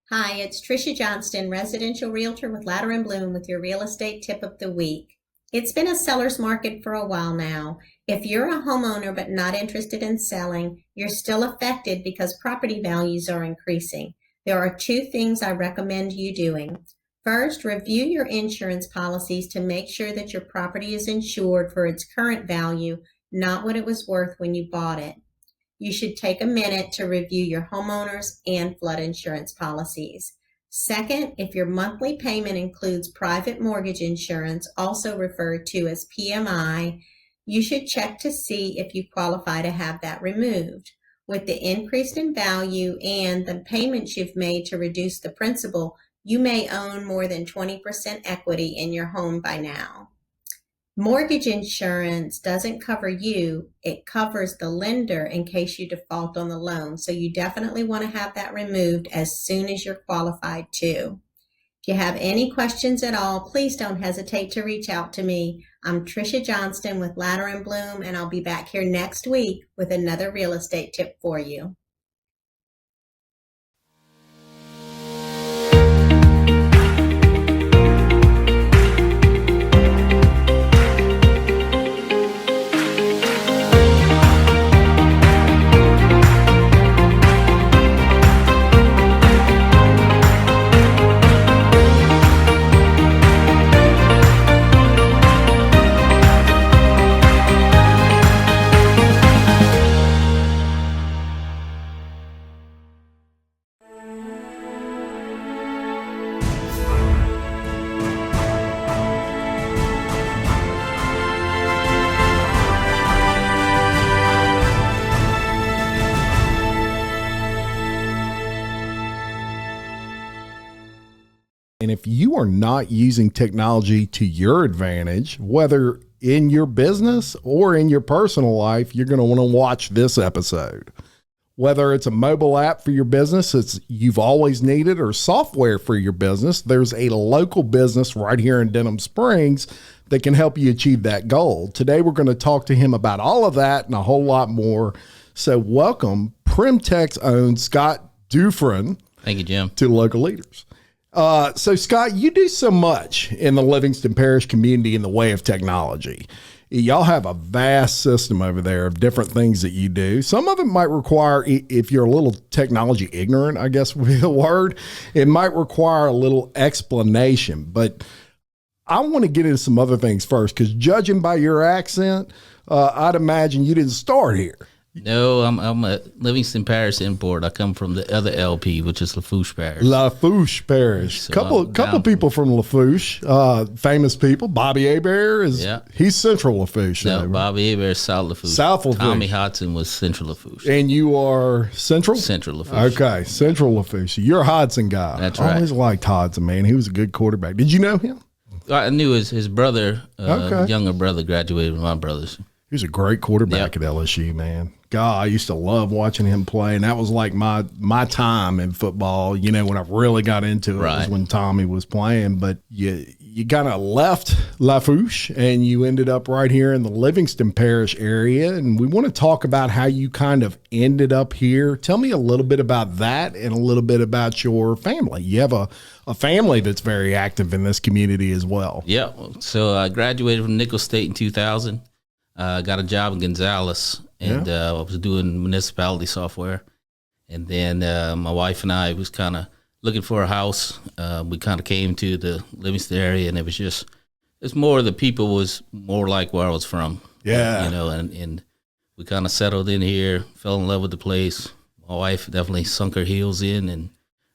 Hi, it's Tricia Johnston, residential realtor with Ladder and Bloom with your real estate tip of the week. It's been a seller's market for a while now. If you're a homeowner but not interested in selling, you're still affected because property values are increasing. There are two things I recommend you doing. First, review your insurance policies to make sure that your property is insured for its current value, not what it was worth when you bought it. You should take a minute to review your homeowners and flood insurance policies. Second, if your monthly payment includes private mortgage insurance, also referred to as PMI, you should check to see if you qualify to have that removed. With the increase in value and the payments you've made to reduce the principal, you may own more than 20% equity in your home by now. Mortgage insurance doesn't cover you, it covers the lender in case you default on the loan. So you definitely want to have that removed as soon as you're qualified to. If you have any questions at all, please don't hesitate to reach out to me. I'm Tricia Johnston with Ladder and Bloom, and I'll be back here next week with another real estate tip for you. And if you are not using technology to your advantage, whether in your business or in your personal life, you're going to want to watch this episode. Whether it's a mobile app for your business that you've always needed or software for your business, there's a local business right here in Denham Springs that can help you achieve that goal. Today, we're going to talk to him about all of that and a whole lot more. So welcome Primtek's own Scott Dufrene. Thank you, Jim. To Local Leaders. So Scott, you do so much in the Livingston Parish community in the way of technology. Y'all have a vast system over there of different things that you do. Some of it might require, if you're a little technology ignorant, I guess would be the word, it might require a little explanation. But I want to get into some other things first, because judging by your accent, I'd imagine you didn't start here. No, I'm a Livingston Parish import. I come from the other LP, which is Lafourche Parish. Lafourche Parish. So couple people from Lafourche, famous people. Bobby Hebert he's Central Lafourche. No, Bobby Hebert is South Lafourche. South Lafourche. Tommy Hodson was Central Lafourche. And you are Central? Central Lafourche. Okay, Central Lafourche. You're a Hodson guy. That's right. I always liked Hodson, man. He was a good quarterback. Did you know him? I knew his brother, younger brother, graduated with my brothers. He was a great quarterback at LSU, man. God, I used to love watching him play, and that was like my time in football. You know, when I really got into it was when Tommy was playing. But you kind of left Lafourche, and you ended up right here in the Livingston Parish area. And we want to talk about how you kind of ended up here. Tell me a little bit about that and a little bit about your family. You have a family that's very active in this community as well. Yeah. So I graduated from Nicholls State in 2000. Got a job in Gonzales, and I was doing municipality software. And then my wife and I was kind of looking for a house. We kind of came to the Livingston area, and it's more the people was more like where I was from. Yeah. You know, and we kind of settled in here, fell in love with the place. My wife definitely sunk her heels in, and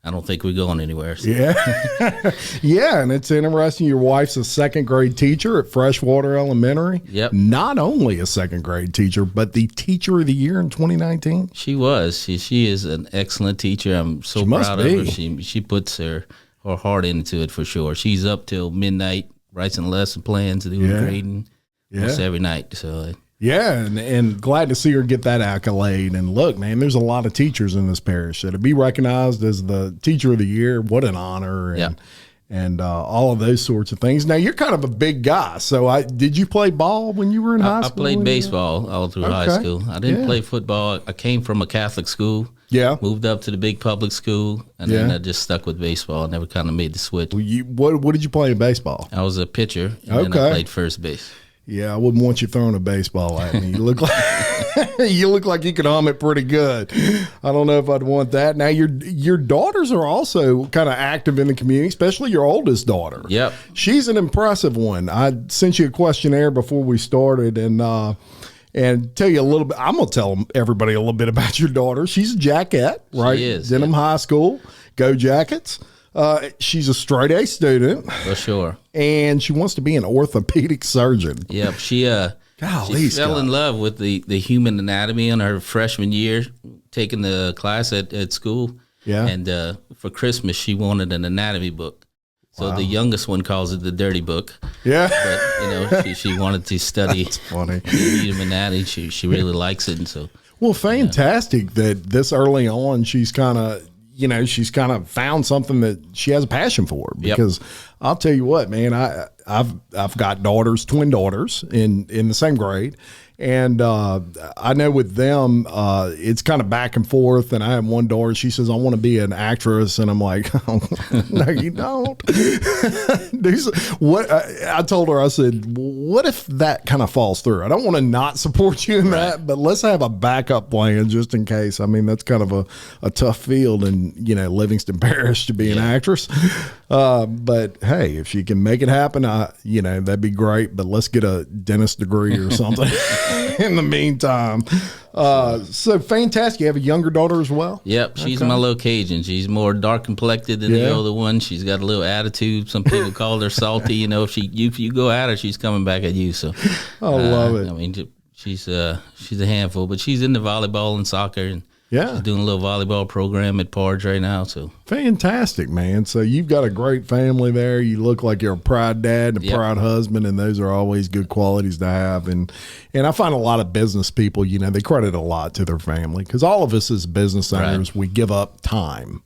I don't think we're going anywhere. So. Yeah. Yeah. And it's interesting. Your wife's a second grade teacher at Freshwater Elementary. Yep. Not only a second grade teacher, but the teacher of the year in 2019. She was. She is an excellent teacher. I'm so proud of her. She puts her heart into it for sure. She's up till midnight, writing lesson plans, doing grading almost every night. So. Yeah, and glad to see her get that accolade. And look, man, there's a lot of teachers in this parish. So to be recognized as the teacher of the year, what an honor. and all of those sorts of things. Now you're kind of a big guy, so did you play ball when you were in high school? I played baseball all through high school. I didn't play football. I came from a Catholic school. Yeah. Moved up to the big public school, and then I just stuck with baseball. I never kind of made the switch. What did you play in baseball? I was a pitcher, and then I played first base. Yeah, I wouldn't want you throwing a baseball at me. You look like you could hum it pretty good. I don't know if I'd want that. Now your daughters are also kind of active in the community, especially your oldest daughter. Yep. She's an impressive one. I sent you a questionnaire before we started, and tell you a little bit. I'm gonna tell everybody a little bit about your daughter. She's a Jackette, right? She is. Denham High School. Go Jackets. She's a straight A student. For sure. And she wants to be an orthopedic surgeon. Yep. She fell in love with the human anatomy in her freshman year, taking the class at school. Yeah. And for Christmas, she wanted an anatomy book. So the youngest one calls it the dirty book. Yeah. But, she wanted to study human anatomy. She really likes it. And so. Well, fantastic that this early on she's kind of found something that she has a passion for, because I'll tell you what, man, I've got daughters, twin daughters in the same grade. And I know with them, it's kind of back and forth. And I have one daughter, she says, I want to be an actress. And I'm like, oh, no, you don't. I told her, I said, what if that kind of falls through? I don't want to not support you in that, but let's have a backup plan just in case. I mean, that's kind of a tough field in, Livingston Parish to be an actress. But hey, if she can make it happen, that'd be great. But let's get a dentist degree or something. In the meantime, so fantastic. You have a younger daughter as well? Yep, she's my little Cajun. She's more dark complected than the older one. She's got a little attitude. Some people call her salty. If you go at her, she's coming back at you. So I love it. I mean, she's a handful, but she's into volleyball and soccer, and she's doing a little volleyball program at Parge right now. So fantastic, man. So you've got a great family there. You look like you're a proud dad and a proud husband, and those are always good qualities to have. And I find a lot of business people, they credit a lot to their family, because all of us as business owners, we give up time.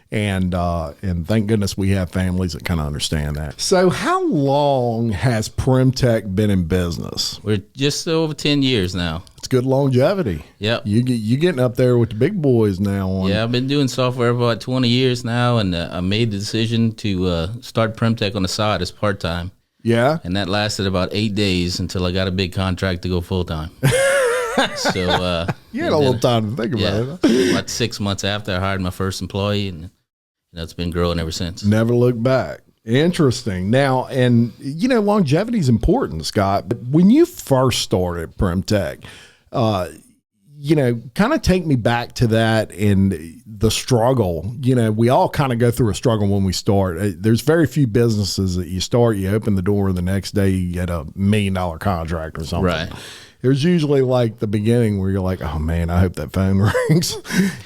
And thank goodness we have families that kind of understand that. So how long has Primtek been in business? We're just over 10 years now. It's good longevity. Yep. You getting up there with the big boys now. Yeah, I've been doing software for about 20 years now, and I made the decision to start Primtek on the side as part-time. Yeah. And that lasted about 8 days until I got a big contract to go full-time. So you had a little time to think about it. About 6 months after, I hired my first employee, and it's been growing ever since. Never look back. Interesting. Now, and longevity is important, Scott. But when you first started Primtek, kind of take me back to that and the struggle. We all kind of go through a struggle when we start. There's very few businesses that you start, you open the door, and the next day you get $1 million contract or something. Right. There's usually like the beginning where you're like, oh man, I hope that phone rings.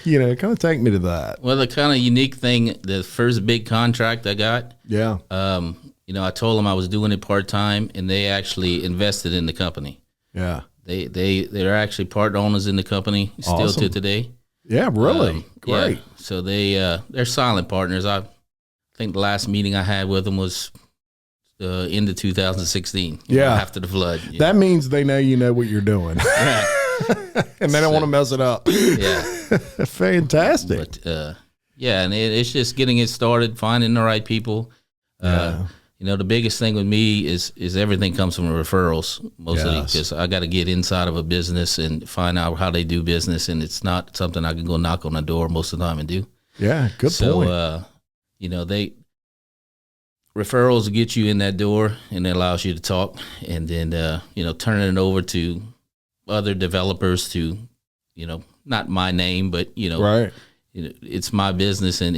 Kind of take me to that. Well, the kind of unique thing, the first big contract I got. Yeah. I told them I was doing it part-time, and they actually invested in the company. Yeah. They're actually part owners in the company still to today. Yeah, really? Great. Yeah. So they're silent partners. I think the last meeting I had with them was into 2016. After the flood. That means they know you know what you're doing. And they don't want to mess it up. Yeah. Fantastic. But, and it's just getting it started, finding the right people. The biggest thing with me is everything comes from referrals, mostly, because I got to get inside of a business and find out how they do business, and it's not something I can go knock on the door most of the time and do. Yeah, good point. So, referrals get you in that door, and it allows you to talk, and then turning it over to other developers to, not my name, but right. It's my business, and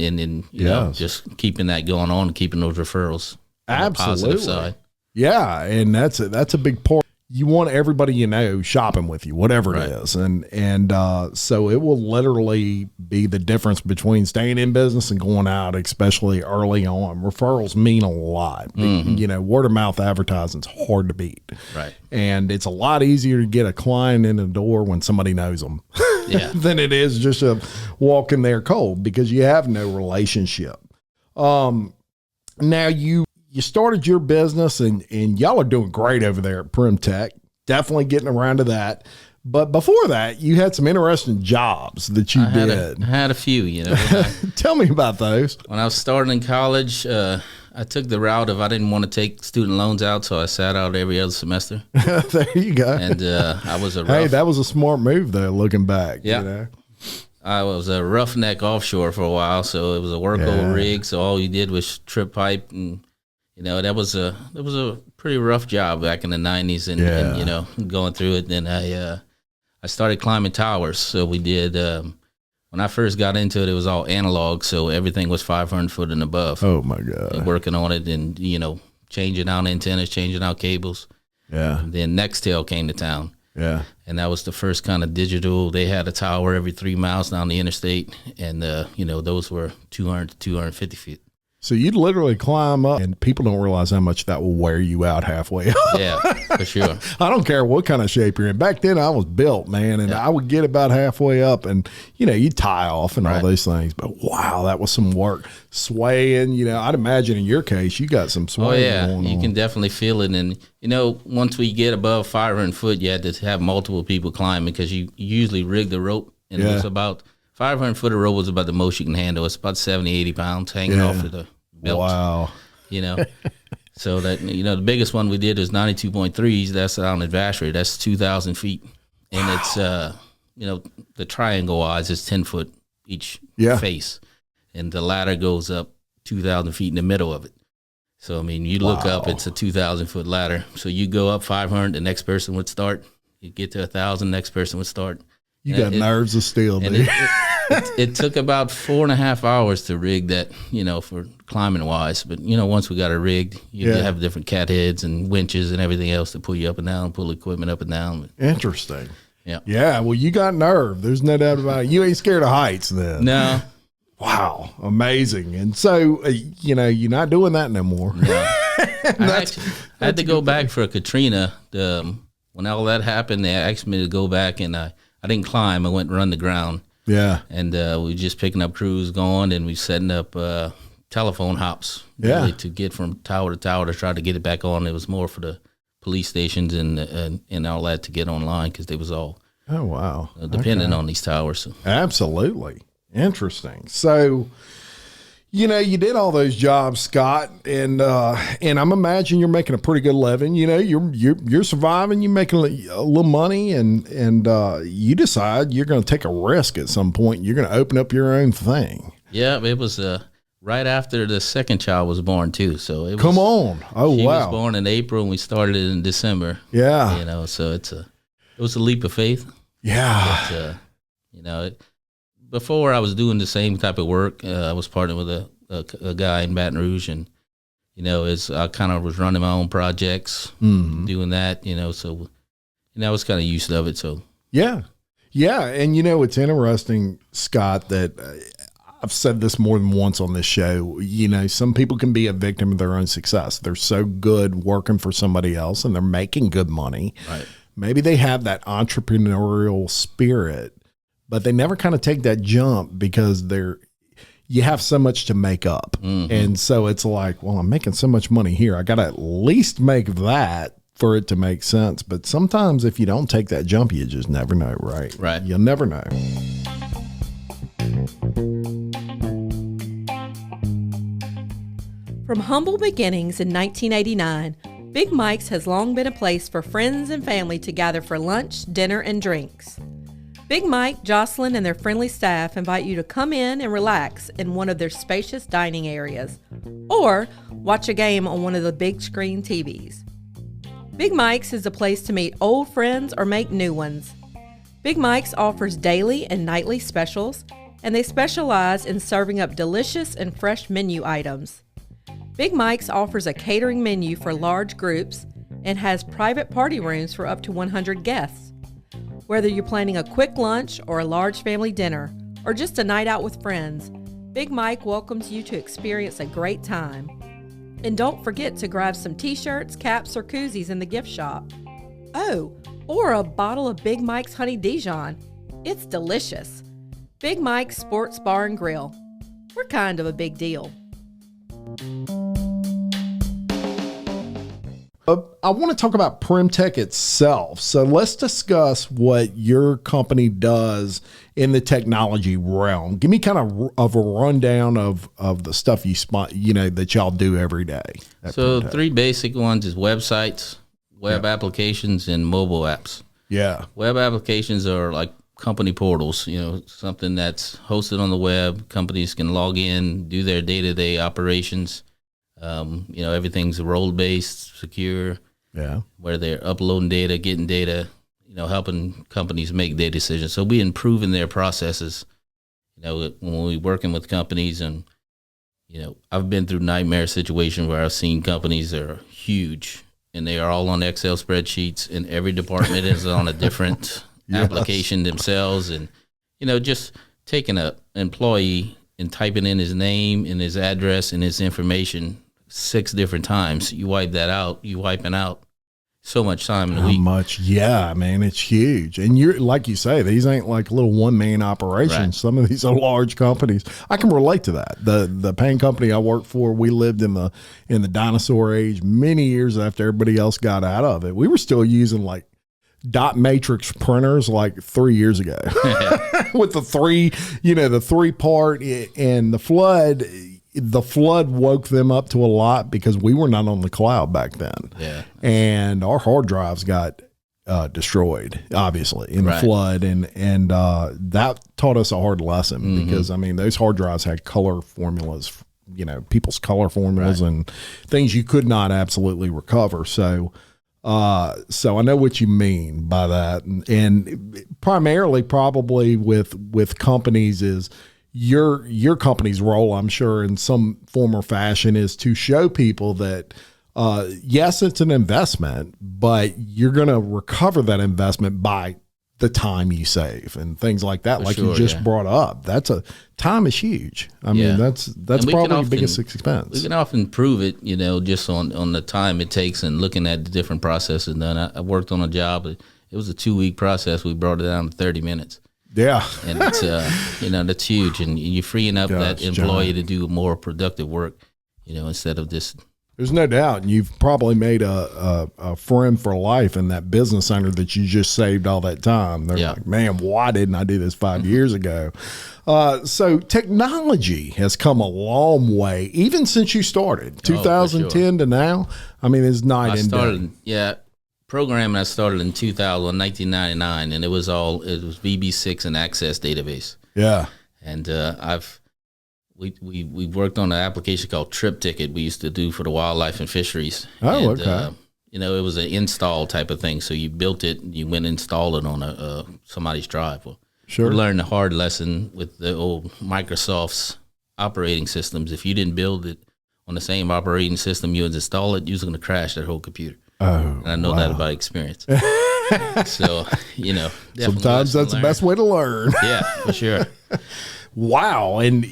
just keeping that going on, and keeping those referrals. Absolutely. On the positive side. Yeah, and that's a big part. You want everybody shopping with you, whatever it is, and so it will literally be the difference between staying in business and going out, especially early on. Referrals mean a lot. Mm-hmm. Word of mouth advertising is hard to beat, right? And it's a lot easier to get a client in the door when somebody knows them, than it is just a walk in there cold, because you have no relationship. Now you started your business and y'all are doing great over there at Primtek. Definitely getting around to that. But before that, you had some interesting jobs that you did. I had a few, you know. Tell me about those. When I was starting in college, I took the route of I didn't want to take student loans out, so I sat out every other semester. There you go. And I was hey, that was a smart move, though, looking back. Yeah. You know? I was a roughneck offshore for a while, so it was a workover rig. So all you did was trip pipe, and you know that was a pretty rough job back in the '90s, and you know going through it. Then I started climbing towers. So we did. When I first got into it, it was all analog, so everything was 500 foot and above. Oh my God! And working on it, and you know changing out antennas, changing out cables. Yeah. And then Nextel came to town. Yeah. And that was the first kind of digital. They had a tower every 3 miles down the interstate. And, you know, those were 200 to 250 feet. So you'd literally climb up, and people don't realize how much that will wear you out halfway up. Yeah, for sure. I don't care what kind of shape you're in. Back then, I was built, man, and I would get about halfway up, and, you know, you tie off and all those things. But, wow, that was some work. Swaying, you know, I'd imagine in your case, you got some swaying going on. You can definitely feel it. And, you know, once we get above 500 foot, you had to have multiple people climb because you usually rig the rope. And it was about 500 foot of rope was about the most you can handle. It's about 70, 80 pounds hanging off of the belt. Wow. You know, so that, you know, the biggest one we did was 92.3s. That's out in Vacherie. That's 2,000 feet. And it's, you know, the triangle wise is 10 foot each face. And the ladder goes up 2,000 feet in the middle of it. So, I mean, you look up, it's a 2,000 foot ladder. So you go up 500, the next person would start. You get to 1,000, next person would start. You got nerves of steel, dude. It took about 4.5 hours to rig that, you know, for climbing wise. But, you know, once we got it rigged, you have different cat heads and winches and everything else to pull you up and down, pull equipment up and down. Interesting. Yeah. Yeah. Well, you got nerve. There's no doubt about it. You ain't scared of heights then. No. Wow. Amazing. And so, you know, you're not doing that no more. No. I had to go back for Katrina. When all that happened, they asked me to go back, and I didn't climb. I went and run the ground. Yeah. And we were just picking up crews going, and we setting up telephone hops really to get from tower to tower to try to get it back on. It was more for the police stations and all that to get online because they was all dependent on these towers. So. Absolutely. Interesting. So, you know, you did all those jobs, Scott, and I'm imagining you're making a pretty good living. You know, you're surviving, you're making a little money, and you decide you're going to take a risk at some point. You're going to open up your own thing. Yeah, it was right after the second child was born too. So it was, come on, she was born in April, and we started it in December. Yeah, you know, so it was a leap of faith. Yeah, but, you know. Before I was doing the same type of work, I was partnering with a guy in Baton Rouge, and you know, I kind of was running my own projects, doing that, you know, so you know, I was kind of used to it. So yeah, and you know, it's interesting, Scott, that I've said this more than once on this show. You know, some people can be a victim of their own success. They're so good working for somebody else, and they're making good money. Right? Maybe they have that entrepreneurial spirit, but they never kind of take that jump because you have so much to make up. And so it's like, well, I'm making so much money here. I got to at least make that for it to make sense. But sometimes if you don't take that jump, you just never know, right? Right. You'll never know. From humble beginnings in 1989, Big Mike's has long been a place for friends and family to gather for lunch, dinner, and drinks. Big Mike, Jocelyn, and their friendly staff invite you to come in and relax in one of their spacious dining areas, or watch a game on one of the big screen TVs. Big Mike's is a place to meet old friends or make new ones. Big Mike's offers daily and nightly specials, and they specialize in serving up delicious and fresh menu items. Big Mike's offers a catering menu for large groups and has private party rooms for up to 100 guests. Whether you're planning a quick lunch or a large family dinner, or just a night out with friends, Big Mike welcomes you to experience a great time. And don't forget to grab some t-shirts, caps, or koozies in the gift shop. Oh, or a bottle of Big Mike's Honey Dijon. It's delicious. Big Mike's Sports Bar and Grill. We're kind of a big deal. I want to talk about Primtek itself. So let's discuss what your company does in the technology realm. Give me kind of a rundown of the stuff that y'all do every day. So three basic ones is websites, web applications, and mobile apps. Yeah. Web applications are like company portals, something that's hosted on the web. Companies can log in, do their day-to-day operations. Everything's role-based, secure. Yeah. Where they're uploading data, getting data, helping companies make their decisions. So we improving their processes, when we're working with companies. And, I've been through nightmare situations where I've seen companies that are huge and they are all on Excel spreadsheets, and every department is on a different application themselves. And, just taking an employee and typing in his name and his address and his information 6 different times. You wipe that out, you wiping out so much time in a week. How much? Yeah, man, it's huge. And you're like you say, these ain't like little one-man operations. Right. Some of these are large companies. I can relate to that. The paint company I worked for, we lived in the dinosaur age many years after everybody else got out of it. We were still using like dot matrix printers like 3 years ago with the 3-part and the flood woke them up to a lot because we were not on the cloud back then. Yeah. And our hard drives got destroyed, obviously, in the flood. And that taught us a hard lesson because, those hard drives had color formulas, people's color formulas and things you could not absolutely recover. So I know what you mean by that. And primarily probably with companies is, your company's role, I'm sure, in some form or fashion is to show people that, yes, it's an investment, but you're going to recover that investment by the time you save and things like that. You just brought up. Time is huge. I mean, that's probably the biggest expense. We can often prove it, just on the time it takes and looking at the different processes done. I worked on a job. It was a 2-week process. We brought it down to 30 minutes. Yeah. And it's, that's huge. And you're freeing up that employee to do more productive work, instead of just. There's no doubt. And you've probably made a friend for life in that business owner that you just saved all that time. They're like, man, why didn't I do this 5 years ago? So technology has come a long way, even since you started, 2010 to now. It's night and day. Yeah. Programming I started in 1999, and it was VB6 and Access database. Yeah, and we worked on an application called Trip Ticket we used to do for the wildlife and fisheries. Oh, and, okay. It was an install type of thing. So you built it, you went and installed it on somebody's drive. Well, sure. We learned the hard lesson with the old Microsoft's operating systems. If you didn't build it on the same operating system you would install it, you was going to crash that whole computer. Oh, and I know that by experience. So, sometimes that's the best way to learn. Yeah, for sure. Wow. And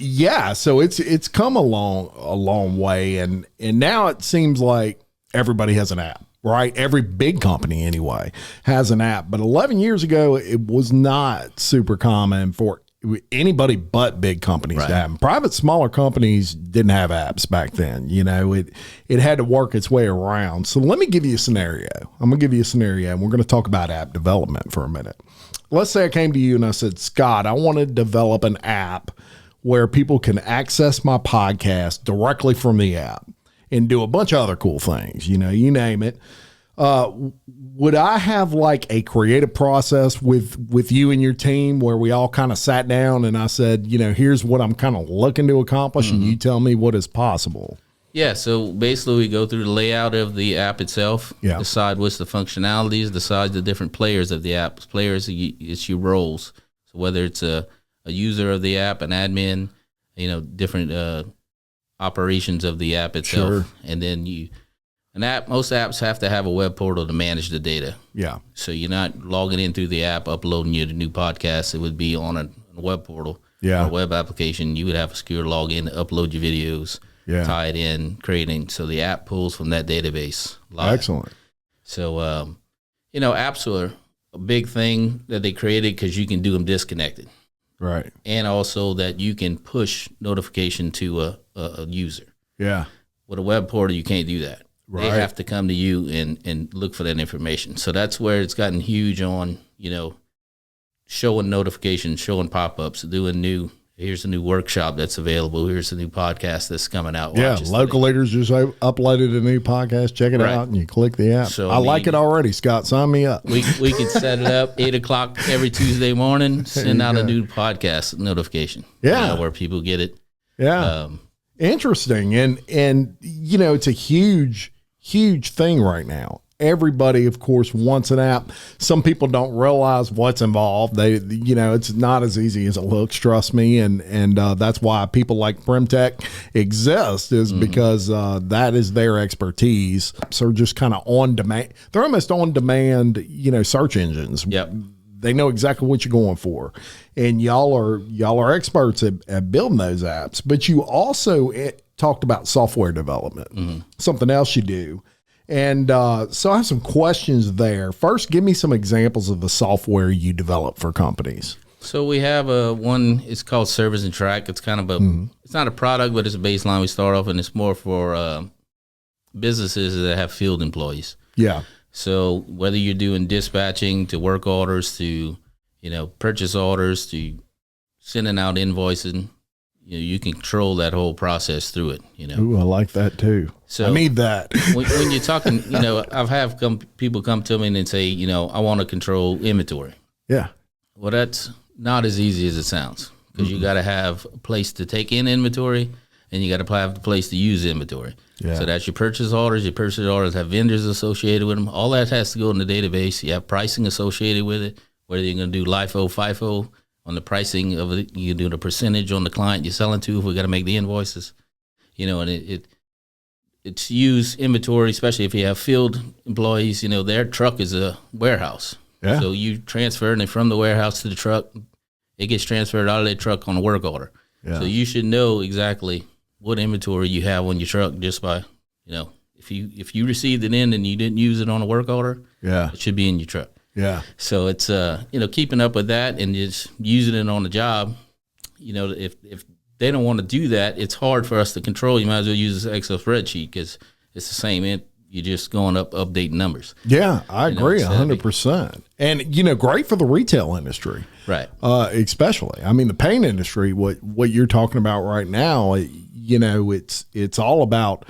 so it's come a long way. And now it seems like everybody has an app, right? Every big company anyway has an app. But 11 years ago, it was not super common for anybody but big companies to have them. Private, smaller companies didn't have apps back then. It had to work its way around. So let me give you a scenario. I'm going to give you a scenario, and we're going to talk about app development for a minute. Let's say I came to you and I said, Scott, I want to develop an app where people can access my podcast directly from the app and do a bunch of other cool things. You name it. Would I have like a creative process with you and your team where we all kind of sat down and I said, here's what I'm kind of looking to accomplish and you tell me what is possible? Yeah. So basically we go through the layout of the app itself, decide what's the functionalities, decide the different players of the app. Players, it's your roles. So whether it's a user of the app, an admin, different operations of the app itself. Sure. And then most apps have to have a web portal to manage the data. Yeah. So you're not logging in through the app, uploading your new podcast. It would be on a web portal, or a web application. You would have a secure login to upload your videos, tie it in, creating. So the app pulls from that database live. Excellent. So, apps are a big thing that they created because you can do them disconnected. Right. And also that you can push notification to a user. Yeah. With a web portal, you can't do that. They have to come to you and look for that information. So that's where it's gotten huge on, showing notifications, showing pop-ups, here's a new workshop that's available. Here's a new podcast that's coming out. Yeah, local leaders just uploaded a new podcast. Check it out, and you click the app. So, I like it already, Scott. Sign me up. We can set it up 8 o'clock every Tuesday morning, send out a new podcast notification. Yeah. Where people get it. Yeah. Interesting. And it's a huge thing right now. Everybody, of course, wants an app. Some people don't realize what's involved. It's not as easy as it looks, trust me. And that's why people like Primtek exist, is because that is their expertise. So just kind of on demand. They're almost on demand, search engines. Yep. They know exactly what you're going for. And y'all are experts at building those apps. But you also talked about software development, something else you do. And so I have some questions there. First, give me some examples of the software you develop for companies. So we have one, it's called Service and Track. It's kind of it's not a product, but it's a baseline we start off, and it's more for businesses that have field employees. Yeah. So whether you're doing dispatching to work orders to, purchase orders to sending out invoicing, you control that whole process through it. Ooh, I like that too. So I need that. when you're talking, I've had people come to me and say, I want to control inventory. Yeah. Well, that's not as easy as it sounds, because you got to have a place to take in inventory, and you got to have a place to use inventory. Yeah. So that's your purchase orders. Your purchase orders have vendors associated with them. All that has to go in the database. You have pricing associated with it, whether you're going to do LIFO, FIFO. On the pricing of it, you do the percentage on the client you're selling to if we got to make the invoices, and it's use inventory, especially if you have field employees, their truck is a warehouse. Yeah. So you transferring it from the warehouse to the truck, it gets transferred out of their truck on a work order. Yeah. So you should know exactly what inventory you have on your truck just by, if you received it in and you didn't use it on a work order, it should be in your truck. Yeah. So it's keeping up with that and just using it on the job. If they don't want to do that, it's hard for us to control. You might as well use this Excel spreadsheet, because it's the same. You're just going up, updating numbers. Yeah, I agree 100%. And great for the retail industry, right? Especially, I mean, the paint industry. What you're talking about right now, it's all about.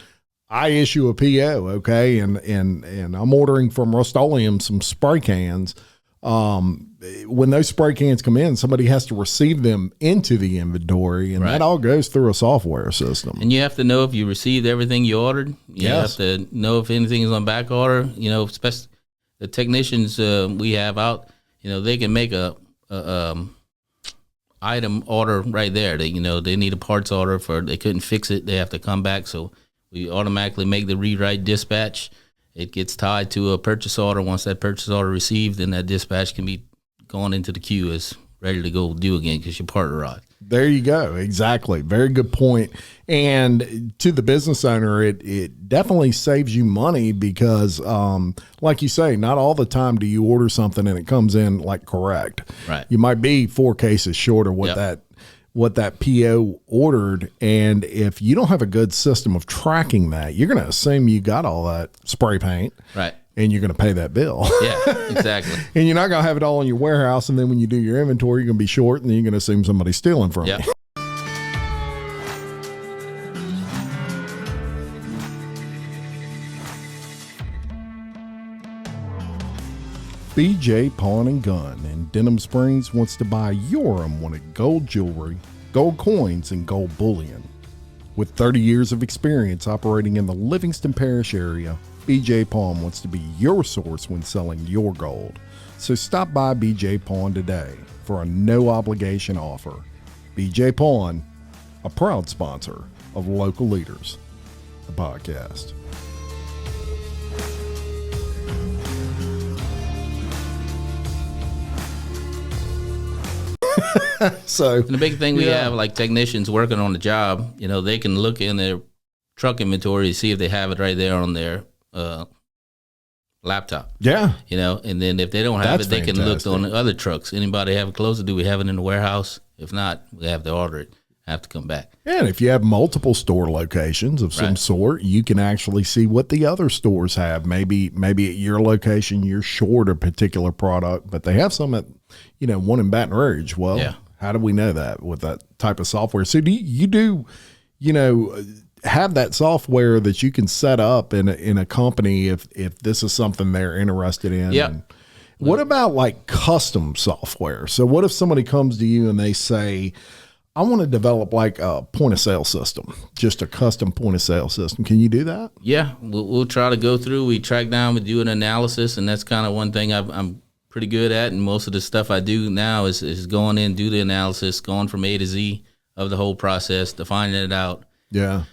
I issue a PO, okay, and I'm ordering from Rust-Oleum some spray cans. When those spray cans come in, somebody has to receive them into the inventory, and that all goes through a software system. And you have to know if you received everything you ordered. You have to know if anything is on back order. Especially the technicians we have out, they can make a item order right there. They need a parts order they couldn't fix it. They have to come back, so we automatically make the rewrite dispatch. It gets tied to a purchase order. Once that purchase order received, then that dispatch can be going into the queue as ready to go do again because your part arrived. There you go. Exactly. Very good point. And to the business owner, it definitely saves you money because, like you say, not all the time do you order something and it comes in like correct. Right. You might be 4 cases short of what that PO ordered. And if you don't have a good system of tracking that, you're going to assume you got all that spray paint. Right. And you're going to pay that bill. Yeah, exactly. And you're not going to have it all in your warehouse. And then when you do your inventory, you're going to be short and then you're going to assume somebody's stealing from you. BJ Pawn and Gun in Denham Springs wants to buy your unwanted gold jewelry, gold coins, and gold bullion. With 30 years of experience operating in the Livingston Parish area, BJ Pawn wants to be your source when selling your gold. So stop by BJ Pawn today for a no-obligation offer. BJ Pawn, a proud sponsor of Local Leaders, the podcast. And the big thing we have, like technicians working on the job, they can look in their truck inventory to see if they have it right there on their laptop. Yeah. And then if they don't have it, they can look on the other trucks. Anybody have it closer? Do we have it in the warehouse? If not, we have to order it. have to come back. And if you have multiple store locations of some sort, you can actually see what the other stores have. Maybe at your location, you're short a particular product, but they have some at, one in Baton Rouge. Well, how do we know that with that type of software? So do you have that software that you can set up in a company if this is something they're interested in? Yeah. What about like custom software? So what if somebody comes to you and they say, I want to develop like a point of sale system, just a custom point of sale system. Can you do that? Yeah, we'll try to go through. We track down, we do an analysis, and that's kind of one thing I'm pretty good at. And most of the stuff I do now is going in, do the analysis, going from A to Z of the whole process, defining it out. Yeah.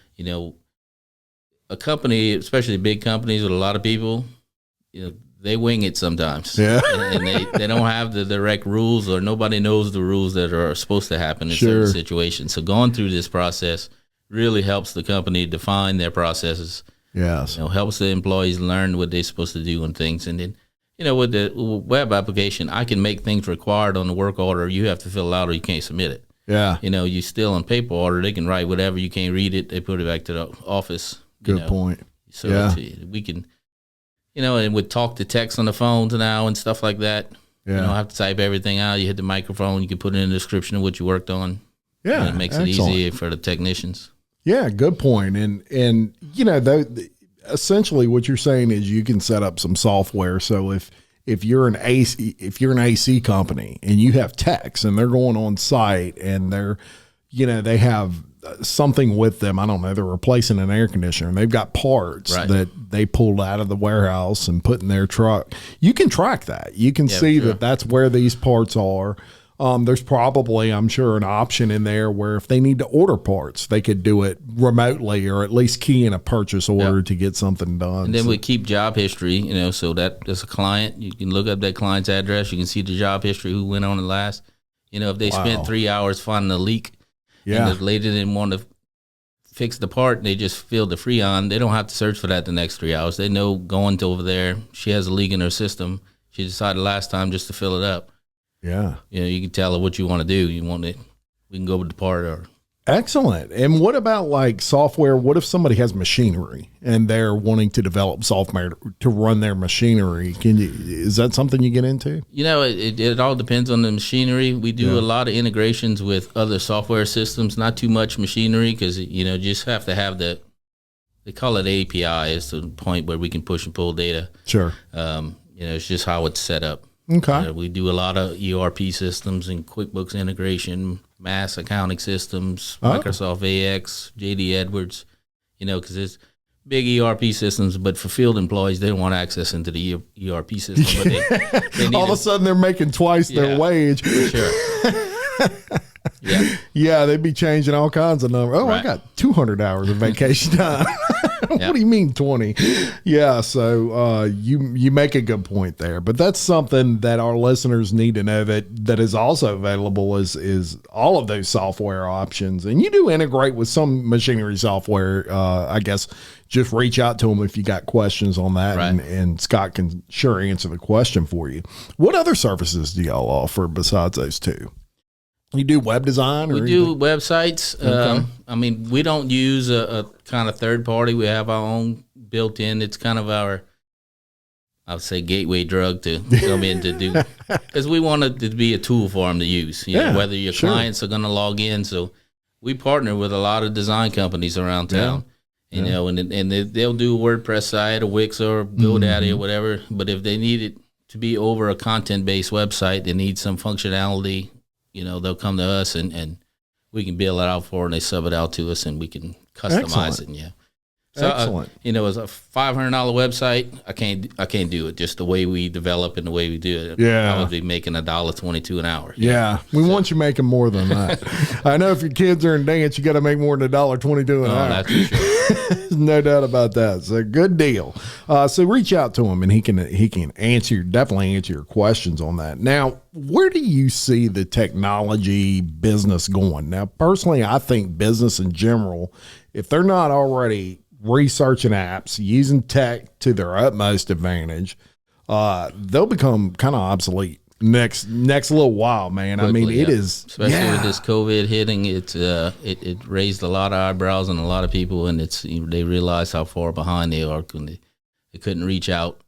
A company, especially big companies with a lot of people, they wing it sometimes. Yeah. And they don't have the direct rules, or nobody knows the rules that are supposed to happen in certain situations. So going through this process really helps the company define their processes. Yes. Helps the employees learn what they're supposed to do and things. And then, with the web application, I can make things required on the work order. You have to fill it out or you can't submit it. Yeah. You still on paper order, they can write whatever. You can't read it. They put it back to the office. Good point. So we can, and with talk to text on the phones now and stuff like that. Yeah. You don't have to type everything out. You hit the microphone. You can put in a description of what you worked on. Yeah. And it makes it easier for the technicians. Yeah, good point. And essentially what you're saying is you can set up some software. So if you're an AC company and you have techs and they're going on site and they have something with them, I don't know, they're replacing an air conditioner and they've got parts that they pulled out of the warehouse and put in their truck. You can track that. You can see that that's where these parts are. There's probably, I'm sure, an option in there where if they need to order parts, they could do it remotely or at least key in a purchase order to get something done. And then we keep job history, so that as a client, you can look up that client's address. You can see the job history, who went on it last. If they spent 3 hours finding a leak and the lady didn't want to fix the part, they just filled the Freon, they don't have to search for that the next 3 hours. They know going to over there, she has a leak in her system. She decided last time just to fill it up. Yeah. You can tell her what you want to do. You want it, we can go with the part or. Excellent. And what about like software? What if somebody has machinery and they're wanting to develop software to run their machinery? Is that something you get into? It all depends on the machinery. We do a lot of integrations with other software systems, not too much machinery because, just have to have they call it API, is the point where we can push and pull data. Sure. It's just how it's set up. Okay. We do a lot of ERP systems and QuickBooks integration, mass accounting systems, Microsoft AX, JD Edwards, because it's big ERP systems, but for field employees, they don't want access into the ERP system. But they need all of a sudden they're making twice their wage. For sure. Yeah, they'd be changing all kinds of numbers. I got 200 hours of vacation time. What do you mean 20? Yeah, so you make a good point there. But that's something that our listeners need to know that is also available is all of those software options. And you do integrate with some machinery software. I guess just reach out to them if you got questions on that, and Scott can sure answer the question for you. What other services do y'all offer besides those two? You do web design? We do websites. Okay. We don't use a kind of third party. We have our own built in. It's kind of our, I would say, gateway drug to come in to do, because we want it to be a tool for them to use. Whether your clients are going to log in. So we partner with a lot of design companies around town. And they'll do a WordPress site, a Wix, or GoDaddy or whatever. But if they need it to be over a content-based website, they need some functionality. They'll come to us and we can build it out for them, and they sub it out to us and we can customize it. Yeah. So, excellent. As a $500 website, I can't do it just the way we develop and the way we do it. Yeah. I would be making $1.22 an hour. Yeah. We want you making more than that. I know if your kids are in dance, you got to make more than $1.22 an hour. That's for sure. No doubt about that. So good deal. So reach out to him and he can definitely answer your questions on that. Now, where do you see the technology business going? Now, personally, I think business in general, if they're not already researching apps, using tech to their utmost advantage, they'll become kind of obsolete. next little while, man. Quickly, I mean, it is, especially with this COVID hitting. It raised a lot of eyebrows in a lot of people, and they realize how far behind they are. They couldn't reach out,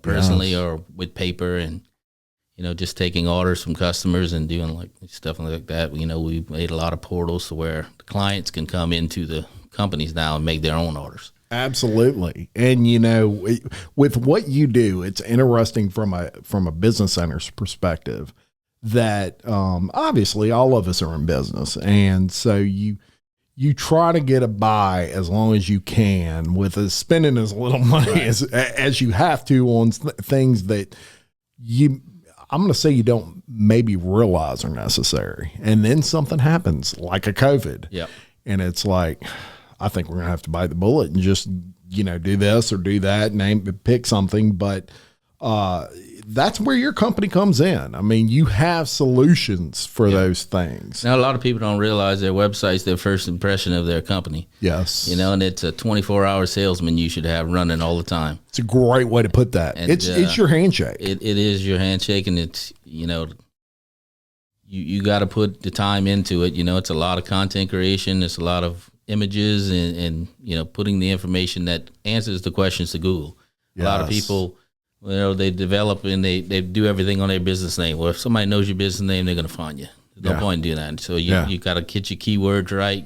personally or with paper, and just taking orders from customers and doing like stuff like that. We made a lot of portals to where the clients can come into the companies now and make their own orders. Absolutely. And with what you do, it's interesting from a business owner's perspective that obviously all of us are in business, and so you try to get a buy as long as you can with spending as little money as you have to on things that I'm going to say you don't maybe realize are necessary, and then something happens like a COVID. Yeah. And it's like, I think we're going to have to bite the bullet and just, do this or do that, pick something. But that's where your company comes in. I mean, you have solutions for those things. Now, a lot of people don't realize their website's their first impression of their company. Yes. And it's a 24-hour salesman you should have running all the time. It's a great way to put that. And, it's your handshake. It is your handshake, and it's, you got to put the time into it. It's a lot of content creation. It's a lot of images and putting the information that answers the questions to Google. Yes. A lot of people, they develop and they do everything on their business name. Well, if somebody knows your business name, they're going to find you. There's no point in doing that. So you got to get your keywords right,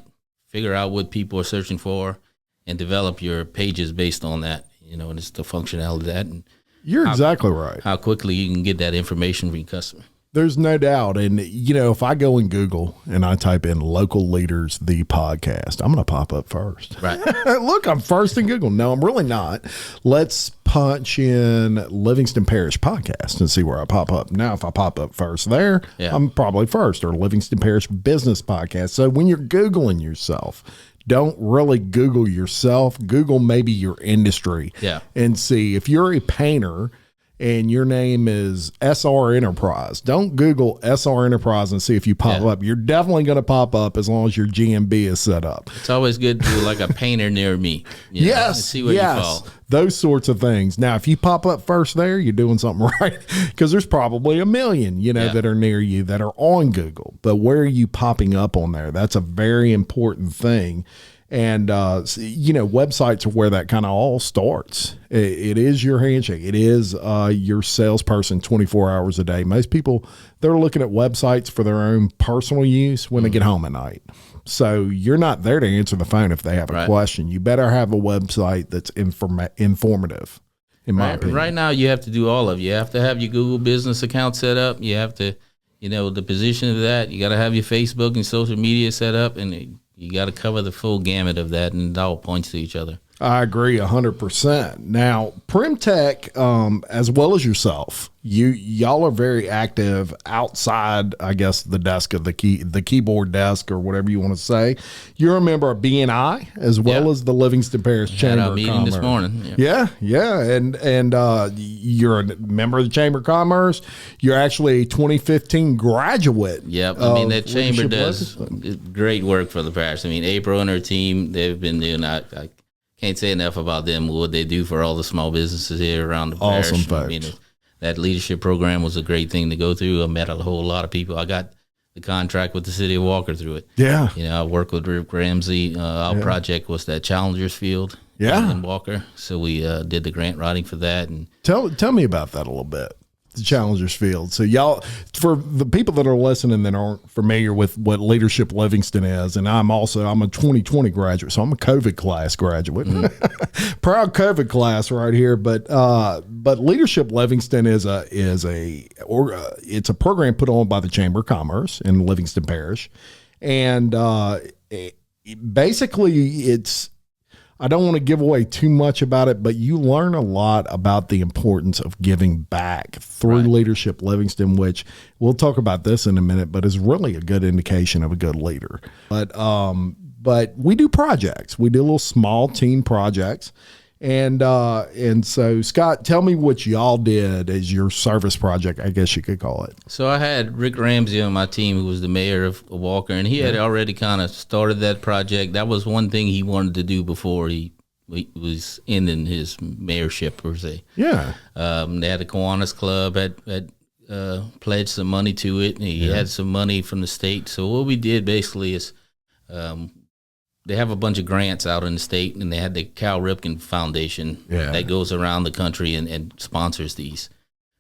figure out what people are searching for, and develop your pages based on that. And it's the functionality of that. And you're exactly right. How quickly you can get that information from your customer. There's no doubt. And, if I go in Google and I type in Local Leaders, the podcast, I'm going to pop up first. Right. Look, I'm first in Google. No, I'm really not. Let's punch in Livingston Parish podcast and see where I pop up. Now, if I pop up first there, I'm probably first, or Livingston Parish Business Podcast. So when you're Googling yourself, don't really Google yourself. Google maybe your industry and see if you're a painter and your name is SR Enterprise. Don't Google SR Enterprise and see if you pop up. You're definitely going to pop up as long as your GMB is set up. It's always good to do like a painter near me. And see where you fall. Those sorts of things. Now, if you pop up first there, you're doing something right, because there's probably a million, that are near you that are on Google. But where are you popping up on there? That's a very important thing. And, websites are where that kind of all starts. It is your handshake. It is your salesperson 24 hours a day. Most people, they're looking at websites for their own personal use when they get home at night. So you're not there to answer the phone if they have a question. You better have a website that's informative, in my opinion. Right now, you have to do all of it. You have to have your Google business account set up. You have to, the position of that. You got to have your Facebook and social media set up, and you got to cover the full gamut of that, and it all points to each other. I agree 100%. Now, Primtek, as well as yourself, y'all are very active outside, I guess, the desk of the keyboard desk or whatever you want to say. You're a member of BNI as well as the Livingston Parish Chamber of Commerce. Had our meeting this morning. Yeah. And you're a member of the Chamber of Commerce. You're actually a 2015 graduate. Yep. That chamber does great work for the parish. April and her team, they've been doing I can't say enough about them, what they do for all the small businesses here around the parish. Awesome folks. That leadership program was a great thing to go through. I met a whole lot of people. I got the contract with the city of Walker through it. Yeah. I worked with Rick Ramsey. Our project was that Challengers Field in Walker. So we did the grant writing for that. And Tell me about that a little bit. The Challengers Field. So y'all, for the people that are listening that aren't familiar with what Leadership Livingston is, and I'm a 2020 graduate, so I'm a COVID class graduate, proud COVID class right here. But Leadership Livingston it's a program put on by the Chamber of Commerce in Livingston Parish, and basically I don't want to give away too much about it, but you learn a lot about the importance of giving back through Leadership Livingston, which we'll talk about this in a minute, but is really a good indication of a good leader. But we do projects. We do little small team projects. And so, Scott, tell me what y'all did as your service project, I guess you could call it. So I had Rick Ramsey on my team, who was the mayor of Walker, and he had already kind of started that project. That was one thing he wanted to do before he was ending his mayorship, per se. Yeah. They had a Kiwanis Club at pledged some money to it, and he had some money from the state. So what we did basically is they have a bunch of grants out in the state, and they had the Cal Ripken Foundation that goes around the country and sponsors these.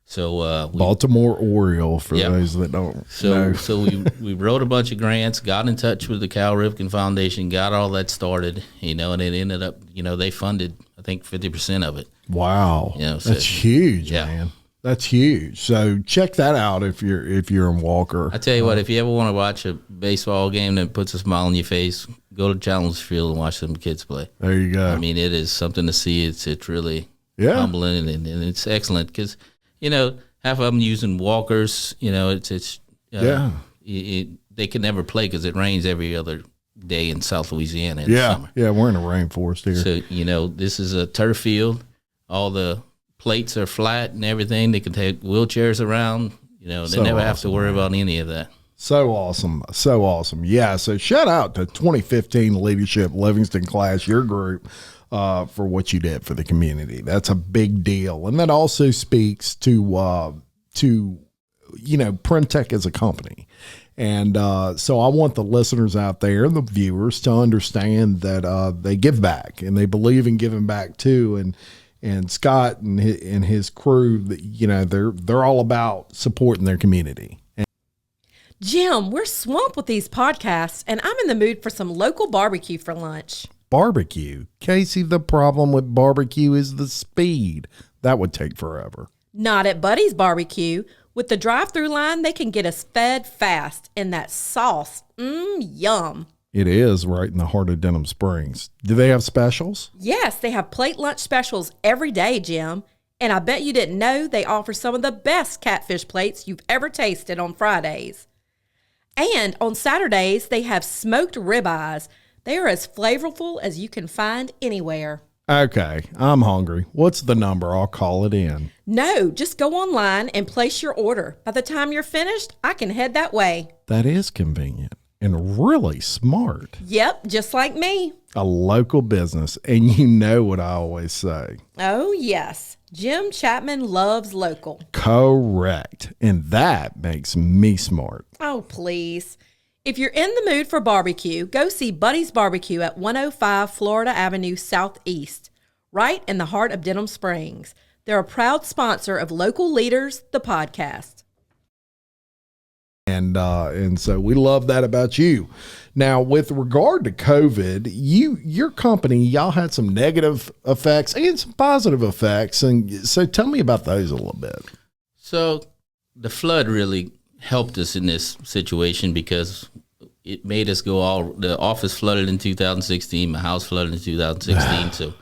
So Baltimore Oriole, for those that don't know. So we wrote a bunch of grants, got in touch with the Cal Ripken Foundation, got all that started, and it ended up, they funded, I think, 50% of it. Wow. That's huge, man. That's huge. So check that out if you're in Walker. I tell you what, if you ever want to watch a baseball game that puts a smile on your face, go to Challenge Field and watch some kids play. There you go. I mean, it is something to see. It's really humbling, and it's excellent because, half of them using walkers. They can never play because it rains every other day in South Louisiana in the summer. Yeah, we're in a rainforest here. So, this is a turf field. All the plates are flat and everything. They can take wheelchairs around. They never have to worry about any of that. So awesome. So awesome. Yeah, so shout out to 2015 Leadership Livingston class, your group, for what you did for the community. That's a big deal. And that also speaks to Primtek as a company. And so I want the listeners out there, the viewers, to understand that they give back, and they believe in giving back too. And Scott and his crew, they're all about supporting their community. Jim, we're swamped with these podcasts, and I'm in the mood for some local barbecue for lunch. Barbecue? Casey, the problem with barbecue is the speed. That would take forever. Not at Buddy's Barbecue. With the drive-through line, they can get us fed fast, and that sauce, yum. It is right in the heart of Denham Springs. Do they have specials? Yes, they have plate lunch specials every day, Jim. And I bet you didn't know they offer some of the best catfish plates you've ever tasted on Fridays. And on Saturdays, they have smoked ribeyes. They are as flavorful as you can find anywhere. Okay, I'm hungry. What's the number? I'll call it in. No, just go online and place your order. By the time you're finished, I can head that way. That is convenient and really smart. Yep, just like me. A local business, and you know what I always say. Oh, yes. Jim Chapman loves local. Correct. And that makes me smart. Oh, please. If you're in the mood for barbecue, go see Buddy's Barbecue at 105 Florida Avenue Southeast, right in the heart of Denham Springs. They're a proud sponsor of Local Leaders, the podcast. And so we love that about you. Now, with regard to COVID, your company, y'all had some negative effects and some positive effects. And so tell me about those a little bit. So the flood really helped us in this situation because it made us go the office flooded in 2016, my house flooded in 2016. So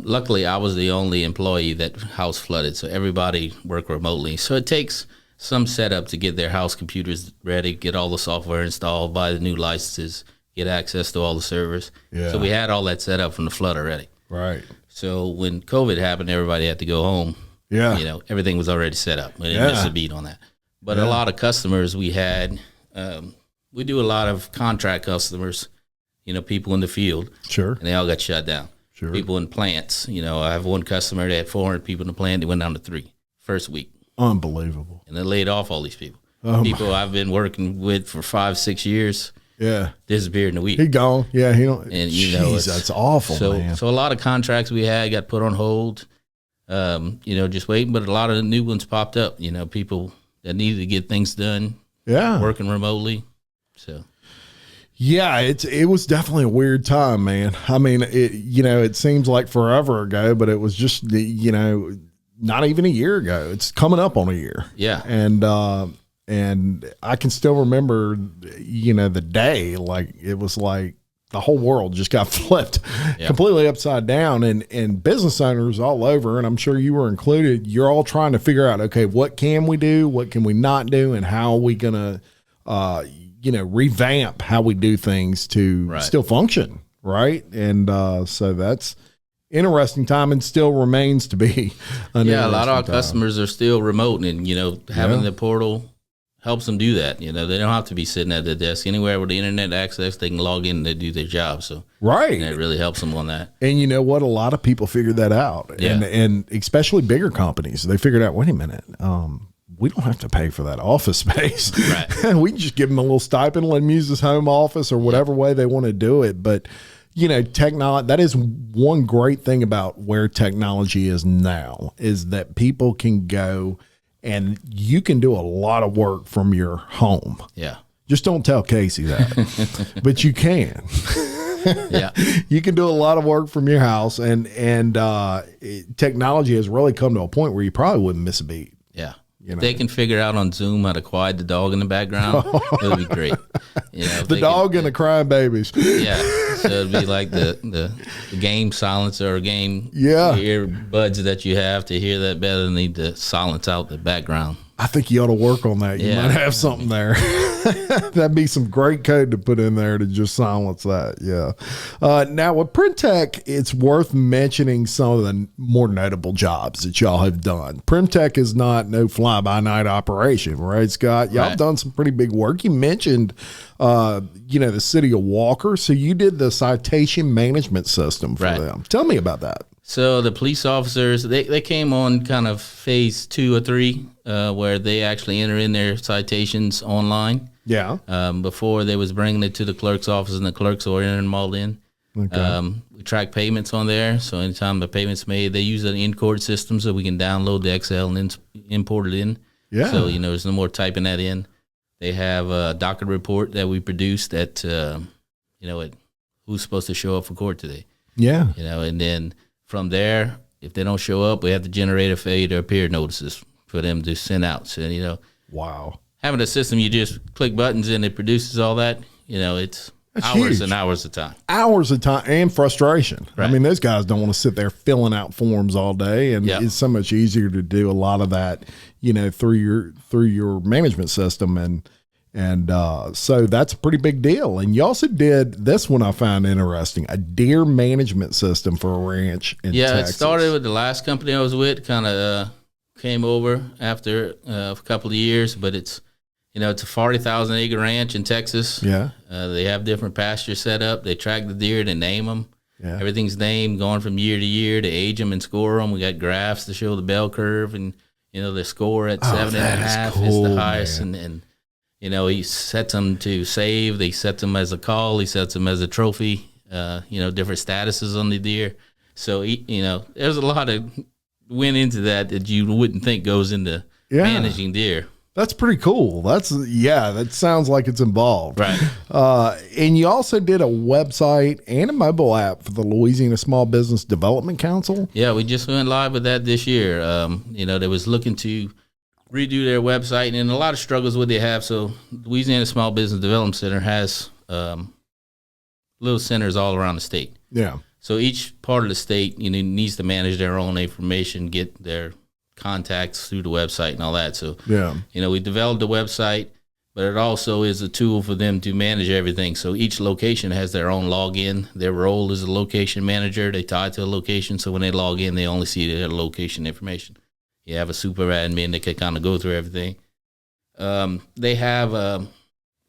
luckily I was the only employee that house flooded. So everybody worked remotely. So it takes some setup to get their house computers ready, get all the software installed, buy the new licenses, get access to all the servers. Yeah. So we had all that set up from the flood already. Right. So when COVID happened, everybody had to go home. Yeah. Everything was already set up. We didn't miss a beat on that. But a lot of customers we had, we do a lot of contract customers, people in the field. Sure. And they all got shut down. Sure. People in plants. I have one customer that had 400 people in the plant. They went down to 3 first week. Unbelievable. And they laid off all these people. People I've been working with for 5-6 years. Yeah. Disappeared in a week. He gone. Yeah. He don't. And geez, that's awful, man. So a lot of contracts we had got put on hold. Just waiting. But a lot of the new ones popped up. People that needed to get things done. Yeah. Working remotely. So. Yeah, it was definitely a weird time, man. I mean, it seems like forever ago, but it was just not even a year ago. It's coming up on a year. Yeah. And I can still remember, the day, like it was like the whole world just got flipped completely upside down, and business owners all over, and I'm sure you were included, you're all trying to figure out, okay, what can we do? What can we not do? And how are we going to, revamp how we do things to still function. Right. And, so that's interesting time, and still remains to be. A lot of our customers are still remote, and, having the portal helps them do that. They don't have to be sitting at the desk. Anywhere with the internet access, they can log in and they do their job. So and it really helps them on that. And you know what? A lot of people figured that out. And especially bigger companies, they figured out, wait a minute, we don't have to pay for that office space. Right. We can just give them a little stipend, let them use this home office or whatever way they want to do it. But, technology, that is one great thing about where technology is now, is that people can go and you can do a lot of work from your home. Yeah. Just don't tell Casey that, but you can. Yeah. You can do a lot of work from your house, and technology has really come to a point where you probably wouldn't miss a beat. Yeah. If they can figure out on Zoom how to quiet the dog in the background, it would be great. The dog and the crying babies. Yeah. So it'd be like the game silencer or game earbuds that you have to hear that better than need to silence out the background. I think you ought to work on that. You might have something there. That'd be some great code to put in there to just silence that. Yeah. Now with Primtek, it's worth mentioning some of the more notable jobs that y'all have done. Primtek is not no fly-by-night operation, right, Scott? Y'all have done some pretty big work. You mentioned, the city of Walker. So you did the citation management system for them. Tell me about that. So the police officers, they came on kind of phase 2 or 3, where they actually enter in their citations online. Yeah. Before they was bringing it to the clerk's office and the clerks were entering them all in. Okay. We track payments on there. So anytime the payment's made, they use an in-court system so we can download the Excel and import it in. Yeah. So, there's no more typing that in. They have a docket report that we produce that, who's supposed to show up for court today. Yeah. And then from there, if they don't show up, we have to generate a failure to appear notices for them to send out. So, wow. Having a system, you just click buttons and it produces all that, it's That's hours huge. and hours of time. Hours of time and frustration. Right. I mean, those guys don't want to sit there filling out forms all day, and it's so much easier to do a lot of that, through your management system, and so that's a pretty big deal. And you also did this one I found interesting, a deer management system for a ranch in Texas. It started with the last company I was with, kind of came over after a couple of years, but it's a 40,000 acre ranch in Texas. Yeah. They have different pastures set up. They track the deer, they name them. Yeah. Everything's named, going from year to year. They age them and score them. We got graphs to show the bell curve, and the score at 7.5 is the highest, man. and he sets them to save. They set them as a call. He sets them as a trophy. Different statuses on the deer. So there's a lot of went into that you wouldn't think goes into managing deer. That's pretty cool. That sounds like it's involved. Right. And you also did a website and a mobile app for the Louisiana Small Business Development Council. Yeah, we just went live with that this year. They was looking to redo their website, and a lot of struggles what they have. So Louisiana Small Business Development Center has little centers all around the state. Yeah. So each part of the state, needs to manage their own information, get their contacts through the website and all that. So, we developed the website, but it also is a tool for them to manage everything. So each location has their own login. Their role is a location manager. They tie to a location, so when they log in, they only see their location information. You have a super admin that can kind of go through everything. They have a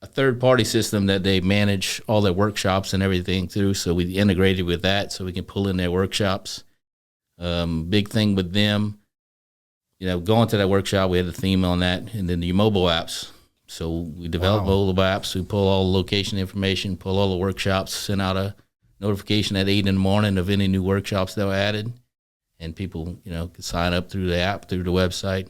third-party system that they manage all their workshops and everything through, so we integrated with that so we can pull in their workshops. Big thing with them, going to that workshop, we had a theme on that, and then the mobile apps. So we developed mobile apps. We pull all the location information, pull all the workshops, send out a notification at 8 in the morning of any new workshops that were added, and people, could sign up through the app, through the website,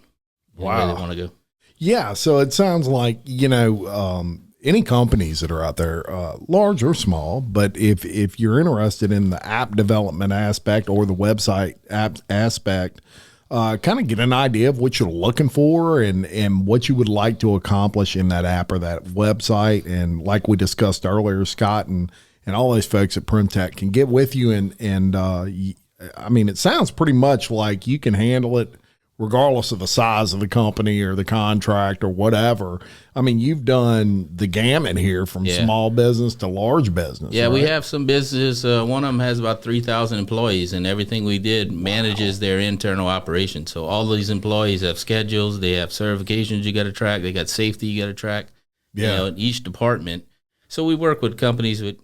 where they want to go. Yeah, so it sounds like, any companies that are out there, large or small, but if you're interested in the app development aspect or the website app aspect, kind of get an idea of what you're looking for and what you would like to accomplish in that app or that website. And like we discussed earlier, Scott and all those folks at Primtek can get with you. It sounds pretty much like you can handle it regardless of the size of the company or the contract or whatever. You've done the gamut here from small business to large business. Yeah, right? We have some businesses. One of them has about 3,000 employees, and everything we did manages their internal operations. So all these employees have schedules. They have certifications you got to track. They got safety you got to track. In each department. So we work with companies with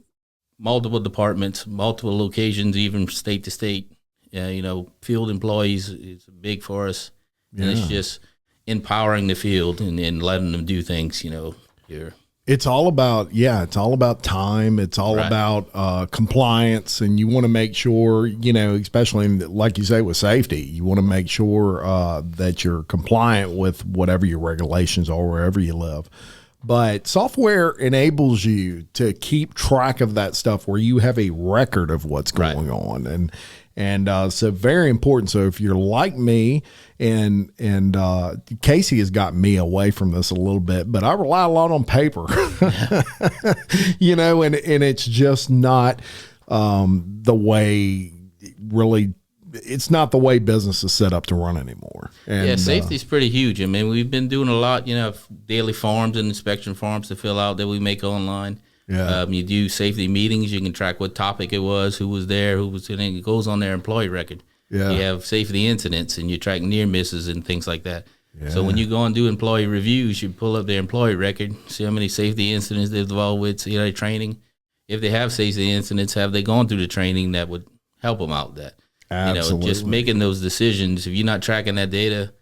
multiple departments, multiple locations, even state to state. Field employees is big for us. And it's just, empowering the field and letting them do things, here. It's all about, time. It's all Right. about compliance, and you want to make sure, especially like you say with safety, you want to make sure that you're compliant with whatever your regulations are wherever you live. But software enables you to keep track of that stuff where you have a record of what's going on. And so very important. So if you're like me, and Casey has got me away from this a little bit, but I rely a lot on paper, and it's just not the way really. It's not the way business is set up to run anymore. And, safety is pretty huge. I mean, we've been doing a lot, daily forms and inspection forms to fill out that we make online. Yeah. You do safety meetings. You can track what topic it was, who was there, it goes on their employee record. Yeah. You have safety incidents, and you track near misses and things like that. Yeah. So when you go and do employee reviews, you pull up their employee record, see how many safety incidents they're involved with, see their training. If they have safety incidents, have they gone through the training that would help them out with that? Absolutely. Just making those decisions. If you're not tracking that data,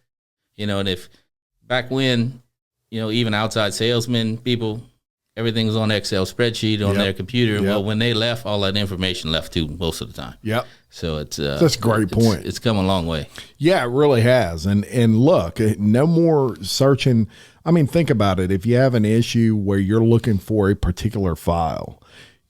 and if back when, even outside salesmen, people, everything was on Excel spreadsheet on their computer. Yep. Well, when they left, all that information left too most of the time. Yep. So it's that's a great point. It's come a long way. Yeah, it really has. And look, no more searching. I mean, think about it. If you have an issue where you're looking for a particular file,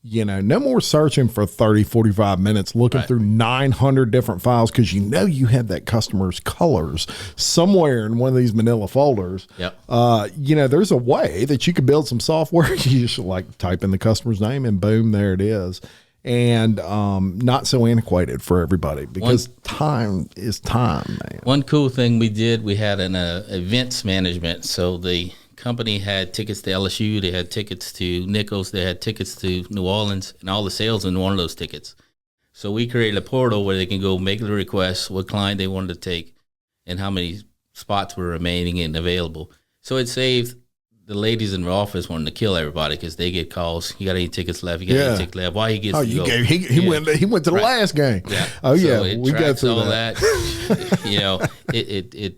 no more searching for 30, 45 minutes looking through 900 different files because you have that customer's colors somewhere in one of these manila folders. Yep. There's a way that you could build some software. You just type in the customer's name and boom, there it is. And not so antiquated for everybody because time is time, man. One cool thing we did, we had an events management. So the company had tickets to LSU, they had tickets to Nichols, they had tickets to New Orleans, and all the sales in one of those tickets. So we created a portal where they can go make the request, what client they wanted to take, and how many spots were remaining and available. So it saved the ladies in the office wanting to kill everybody because they get calls. You got any tickets left? You got any tickets left? Why he gets? He went to the last game. Yeah. Oh so yeah, we got through all that. It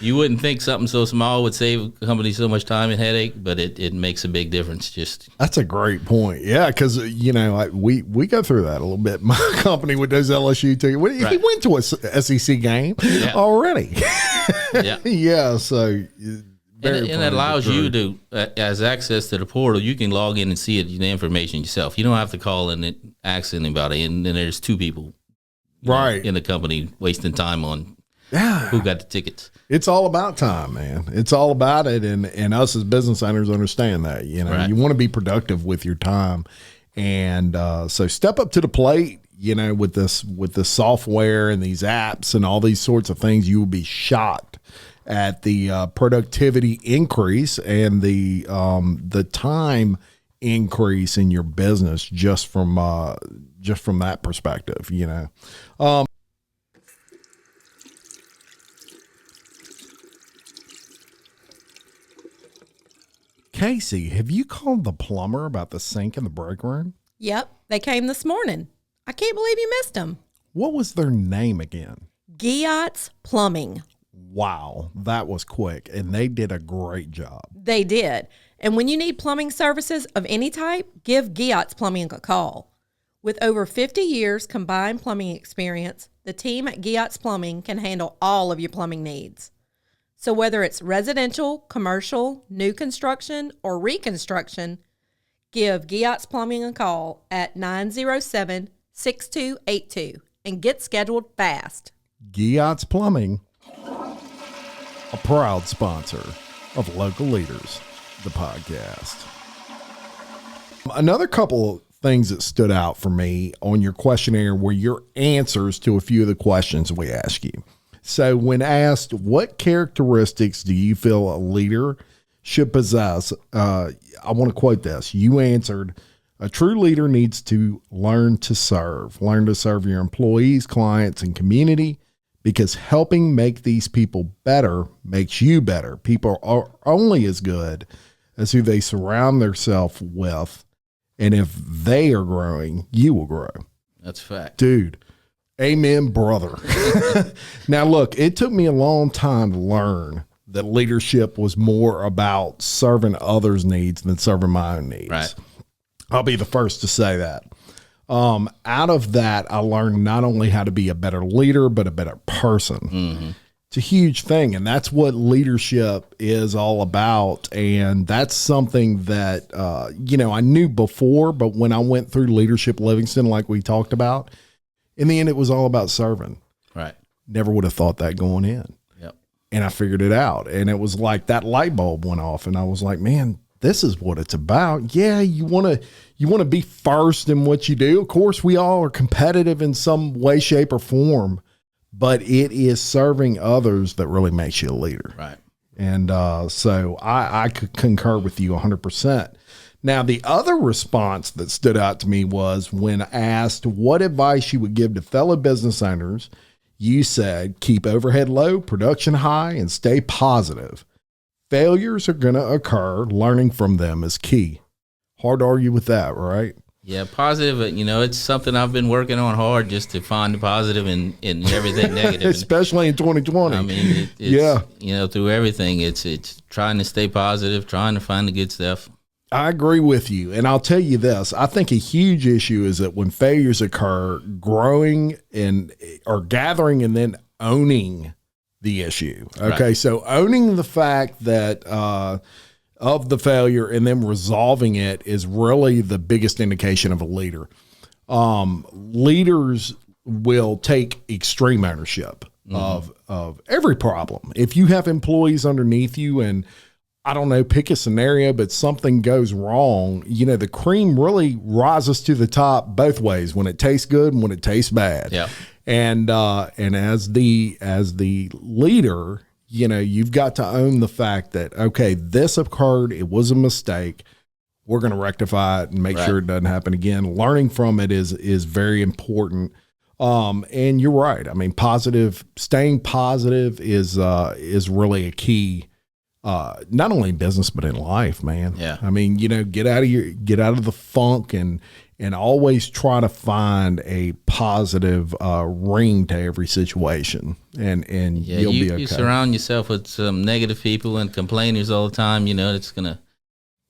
you wouldn't think something so small would save a company so much time and headache, but it makes a big difference. That's a great point. Yeah, because we go through that a little bit. My company with those LSU tickets, he went to a SEC game already. Yeah. Yeah. So. And it allows you to, as access to the portal, you can log in and see the information yourself. You don't have to call and ask anybody. And then there's two people in the company wasting time on who got the tickets. It's all about time, man. It's all about it. And us as business owners understand that. You want to be productive with your time. And so step up to the plate, with this software and these apps and all these sorts of things. You will be shocked at the productivity increase and the time increase in your business just from that perspective, Casey, have you called the plumber about the sink in the break room? Yep, they came this morning. I can't believe you missed them. What was their name again? Giot's Plumbing. Wow, that was quick, and they did a great job. They did. And when you need plumbing services of any type, give Giot's Plumbing a call. With over 50 years combined plumbing experience, the team at Giot's Plumbing can handle all of your plumbing needs. So whether it's residential, commercial, new construction, or reconstruction, give Giot's Plumbing a call at 907-6282 and get scheduled fast. Giot's Plumbing, a proud sponsor of Local Leaders, the podcast. Another couple of things that stood out for me on your questionnaire were your answers to a few of the questions we asked you. So when asked, what characteristics do you feel a leader should possess? I want to quote this. You answered, a true leader needs to learn to serve your employees, clients, and community, because helping make these people better makes you better. People are only as good as who they surround themselves with. And if they are growing, you will grow. That's a fact. Dude, amen, brother. Now, look, it took me a long time to learn that leadership was more about serving others' needs than serving my own needs. Right. I'll be the first to say that. Out of that, I learned not only how to be a better leader, but a better person. Mm-hmm. It's a huge thing. And that's what leadership is all about. And that's something that, I knew before, but when I went through Leadership Livingston, like we talked about, in the end, it was all about serving. Right. Never would have thought that going in. Yep. And I figured it out. And it was like that light bulb went off. And I was like, man, this is what it's about. Yeah, you want to be first in what you do. Of course, we all are competitive in some way, shape, or form, but it is serving others that really makes you a leader. Right. And so I could concur with you 100%. Now, the other response that stood out to me was when asked what advice you would give to fellow business owners, you said, keep overhead low, production high, and stay positive. Failures are going to occur. Learning from them is key. Hard to argue with that, right? Yeah, positive. It's something I've been working on hard just to find the positive in everything negative. Especially in 2020. I mean, through everything, it's trying to stay positive, trying to find the good stuff. I agree with you. And I'll tell you this, I think a huge issue is that when failures occur, growing or gathering and then owning the issue. Okay. Right. So owning the fact that, of the failure and then resolving it is really the biggest indication of a leader. Leaders will take extreme ownership of every problem. If you have employees underneath you and I don't know, pick a scenario, but something goes wrong, the cream really rises to the top both ways, when it tastes good and when it tastes bad. Yeah. And as the leader, you've got to own the fact that, okay, this occurred. It was a mistake. We're going to rectify it and make sure it doesn't happen again. Learning from it is very important. And you're right. I mean, staying positive is really a key, not only in business, but in life, man. Yeah. I mean, get out of the funk and always try to find a positive ring to every situation, and you'll be okay. You surround yourself with some negative people and complainers all the time. It's gonna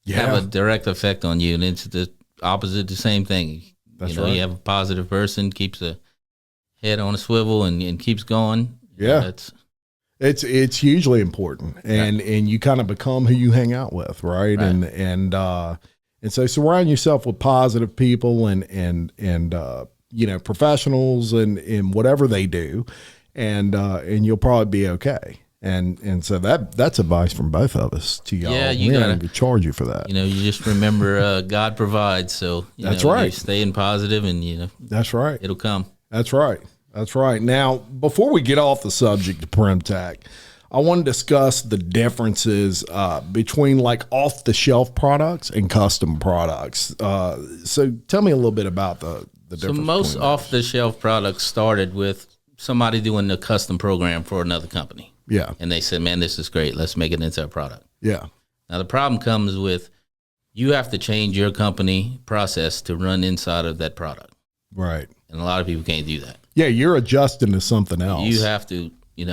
have a direct effect on you, and it's the opposite, the same thing. That's right. You have a positive person, keeps a head on a swivel and keeps going. Yeah, it's hugely important, and you kind of become who you hang out with, right? And so surround yourself with positive people and professionals and whatever they do, and you'll probably be okay. And so that's advice from both of us to y'all. Yeah, we ain't gonna charge you for that. You just remember God provides. So that's right. You're staying positive, and that's right. It'll come. That's right. That's right. Now, before we get off the subject of Primtek, I want to discuss the differences between like off-the-shelf products and custom products. So tell me a little bit about the difference. So most off-the-shelf products started with somebody doing a custom program for another company. Yeah. And they said, man, this is great. Let's make it into our product. Yeah. Now, the problem comes with you have to change your company process to run inside of that product. Right. And a lot of people can't do that. Yeah, you're adjusting to something else. You have to,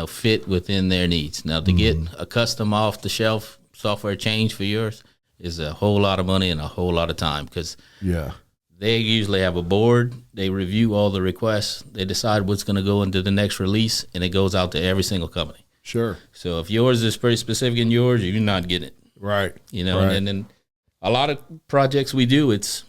fit within their needs. Now, to get a custom off-the-shelf software change for yours is a whole lot of money and a whole lot of time, because they usually have a board. They review all the requests. They decide what's going to go into the next release, and it goes out to every single company. Sure. So if yours is pretty specific in yours, you're not getting it. Right. Right. And then a lot of projects we do, it's,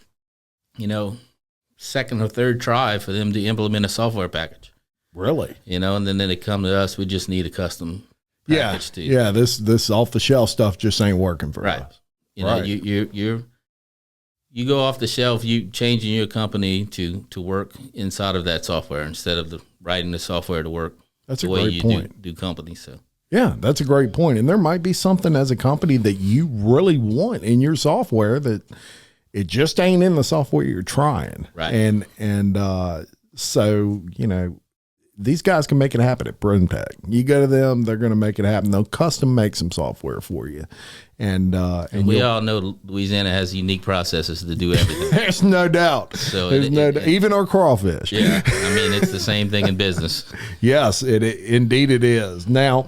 second or third try for them to implement a software package. Really? And then they come to us. We just need a custom package too. Yeah. This off the shelf stuff just ain't working for us. You go off the shelf. You changing your company to work inside of that software instead of writing the software to work. That's the a way great you point. do companies. So yeah, that's a great point. And there might be something as a company that you really want in your software that it just ain't in the software you're trying. Right. And so, these guys can make it happen at Primtek. You go to them, they're going to make it happen. They'll custom make some software for you. And we all know Louisiana has unique processes to do everything. There's no doubt. So there's no doubt. Even our crawfish. Yeah. I mean, it's the same thing in business. Yes, indeed it is. Now,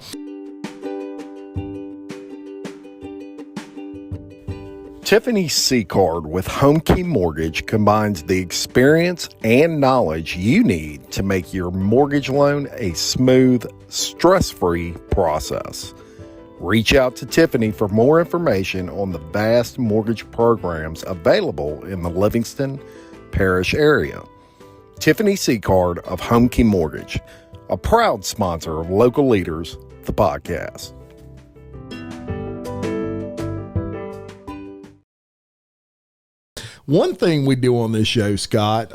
Tiffany C Card with Home Key Mortgage combines the experience and knowledge you need to make your mortgage loan a smooth, stress-free process. Reach out to Tiffany for more information on the vast mortgage programs available in the Livingston Parish area. Tiffany C Card of Home Key Mortgage, a proud sponsor of Local Leaders, the podcast. One thing we do on this show, Scott,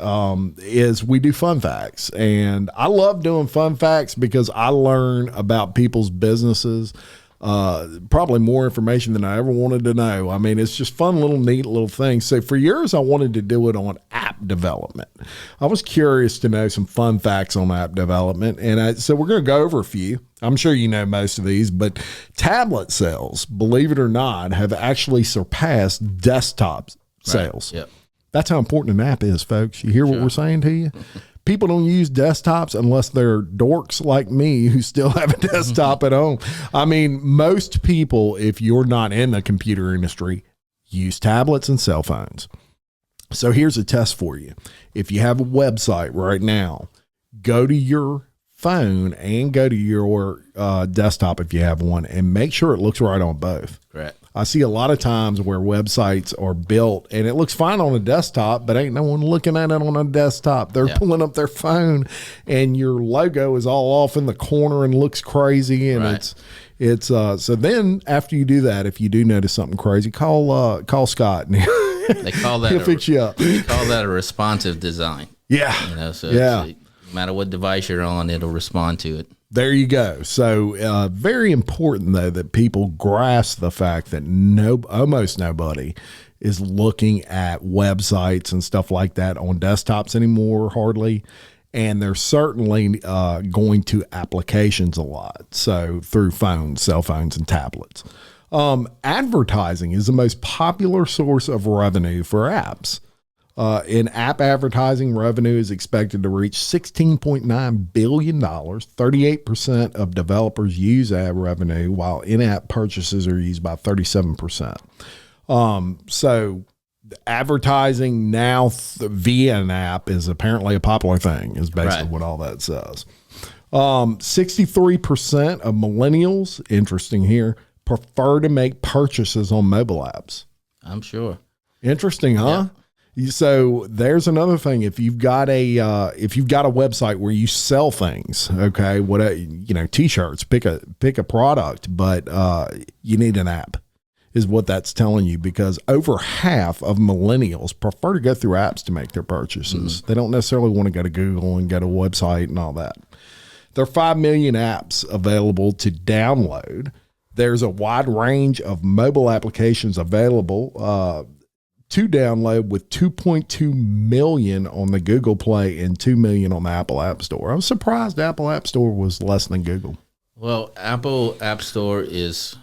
is we do fun facts. And I love doing fun facts because I learn about people's businesses, probably more information than I ever wanted to know. I mean, it's just fun, neat little things. So for years, I wanted to do it on app development. I was curious to know some fun facts on app development. And so we're going to go over a few. I'm sure you know most of these, but tablet sales, believe it or not, have actually surpassed desktop sales. Yep. That's how important an app is, folks. You hear what we're saying to you? People don't use desktops unless they're dorks like me who still have a desktop at home. I mean, most people, if you're not in the computer industry, use tablets and cell phones. So here's a test for you. If you have a website right now, go to your phone and go to your desktop if you have one, and make sure it looks right on both. Correct. I see a lot of times where websites are built and it looks fine on a desktop, but ain't no one looking at it on a desktop. They're pulling up their phone and your logo is all off in the corner and looks crazy. And it's so then after you do that, if you do notice something crazy, call Scott. They call that he'll fix you up. They call that a responsive design. Yeah. So yeah. no matter what device you're on, it'll respond to it. There you go. So very important, though, that people grasp the fact that almost nobody is looking at websites and stuff like that on desktops anymore, hardly. And they're certainly going to applications a lot. So through phones, cell phones, and tablets. Advertising is the most popular source of revenue for apps. In-app advertising, revenue is expected to reach $16.9 billion. 38% of developers use ad revenue, while in-app purchases are used by 37%. So advertising now via an app is apparently a popular thing, is basically what all that says. 63% of millennials, interesting here, prefer to make purchases on mobile apps. I'm sure. Interesting, huh? Yeah. So there's another thing. If you've got a website where you sell things, okay, t-shirts, pick a product, but you need an app, is what that's telling you, because over half of millennials prefer to go through apps to make their purchases. They don't necessarily want to go to Google and go to a website and all that. There are 5 million apps available to download. There's a wide range of mobile applications available to download, with 2.2 million on the Google Play and 2 million on the Apple App Store. I was surprised Apple App Store was less than Google. Well, Apple App Store is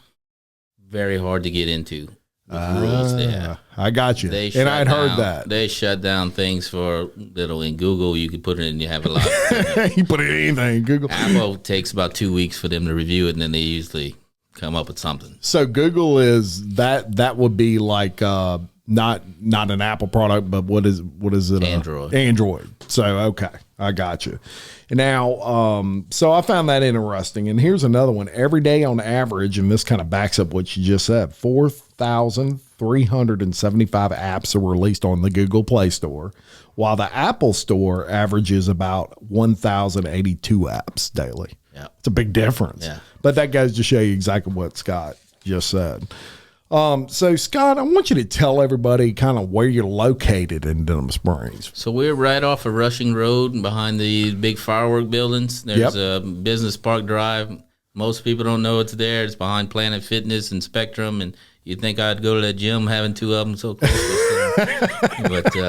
very hard to get into with the rules they have. I got you. And I'd heard that. They shut down things for little. In Google, you could put it in, you have a lot. You put it in anything, Google. Apple takes about 2 weeks for them to review it, and then they usually come up with something. So Google is that would be like not an Apple product, but what is it? Android. Android. So, okay. I got you. And now, so I found that interesting. And here's another one. Every day on average, and this kind of backs up what you just said, 4,375 apps are released on the Google Play Store, while the Apple Store averages about 1,082 apps daily. Yeah. It's a big difference. Yeah. But that goes to show you exactly what Scott just said. So Scott, I want you to tell everybody kind of where you're located in Denham Springs. So we're right off of Rushing Road behind the big firework buildings. There's a Business Park Drive. Most people don't know it's there. It's behind Planet Fitness and Spectrum, and you'd think I'd go to that gym having two of them so close. But you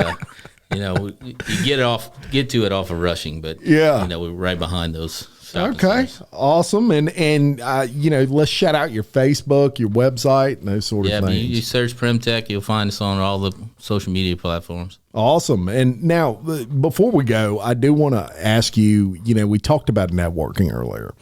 get to it off of Rushing, but we're right behind those. Okay, awesome. And let's shout out your Facebook, your website, and those sort of things. You search Primtek, you'll find us on all the social media platforms. Awesome. And now, before we go, I do want to ask you, we talked about networking earlier.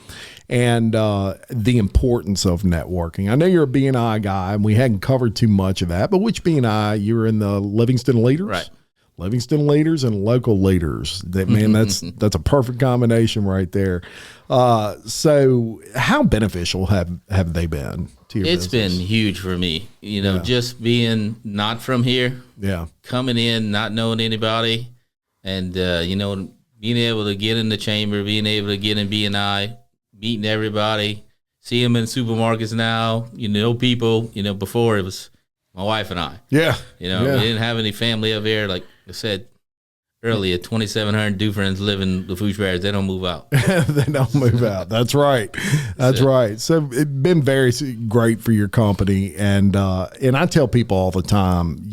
and the importance of networking. I know you're a B&I guy, and we hadn't covered too much of that, but which B&I? You're in the Livingston Leaders? Right. Livingston Leaders and local leaders. That's a perfect combination right there. So how beneficial have they been to your business? It's been huge for me. Just being not from here, coming in, not knowing anybody, and being able to get in the chamber, being able to get in B&I, meeting everybody, see them in supermarkets now. People. Before it was my wife and I. Yeah. We didn't have any family up here. Like I said earlier, 2,700 Dufrenes live in the Lafourche Parish. They don't move out. They don't move out. That's right. That's right. So it's been very great for your company. And I tell people all the time,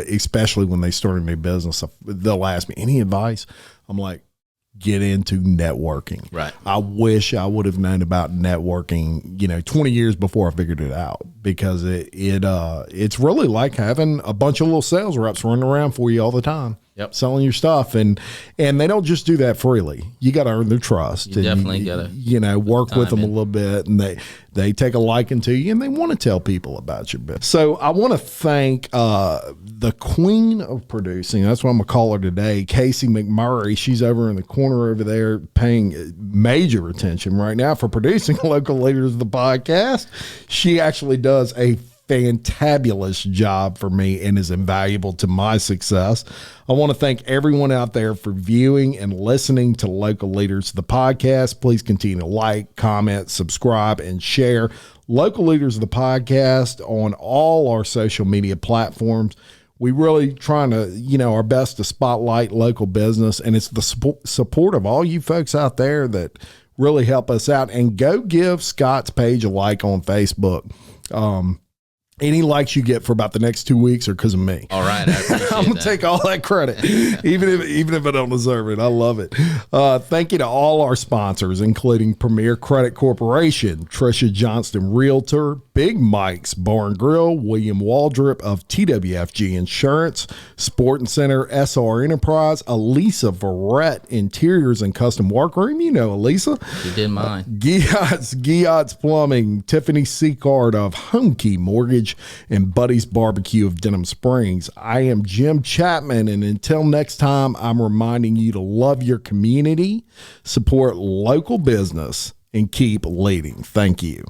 especially when they start a new business, they'll ask me, any advice? I'm like, get into networking. Right. I wish I would have known about networking, 20 years before I figured it out, because it's really like having a bunch of little sales reps running around for you all the time. Yep. Selling your stuff, and they don't just do that freely. You got to earn their trust. You definitely got to work with them a little bit, and they take a liking to you, and they want to tell people about your business. So I want to thank the queen of producing. That's what I'm gonna call her today, Casey McMurray. She's over in the corner over there, paying major attention right now for producing Local Leaders of the podcast. She actually does a fantabulous job for me and is invaluable to my success. I want to thank everyone out there for viewing and listening to Local Leaders of the podcast. Please continue to like, comment, subscribe, and share Local Leaders of the podcast on all our social media platforms. We really trying to, our best to spotlight local business, and it's the support of all you folks out there that really help us out. And go give Scott's page a like on Facebook. Any likes you get for about the next 2 weeks are because of me. All right, I appreciate I'm gonna take all that credit, even if I don't deserve it. I love it. Thank you to all our sponsors, including Premier Credit Corporation, Trisha Johnston Realtor, Big Mike's Bar and Grill, William Waldrop of TWFG Insurance, Sporting Center SR Enterprise, Elisa Verrett Interiors and Custom Workroom. Elisa. You did mine. Giot's Plumbing, Tiffany Seacard of Home Key Mortgage, and Buddy's Barbecue of Denham Springs. I am Jim Chapman, and until next time, I'm reminding you to love your community, support local business, and keep leading. Thank you.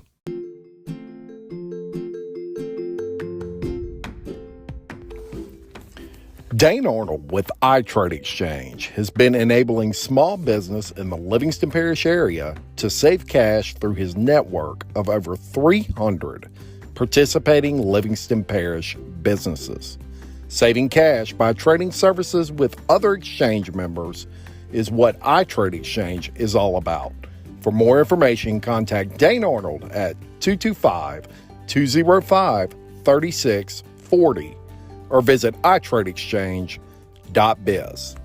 Dane Arnold with iTrade Exchange has been enabling small business in the Livingston Parish area to save cash through his network of over 300 participating Livingston Parish businesses. Saving cash by trading services with other exchange members is what iTrade Exchange is all about. For more information, contact Dane Arnold at 225-205-3640 or visit iTradeExchange.biz.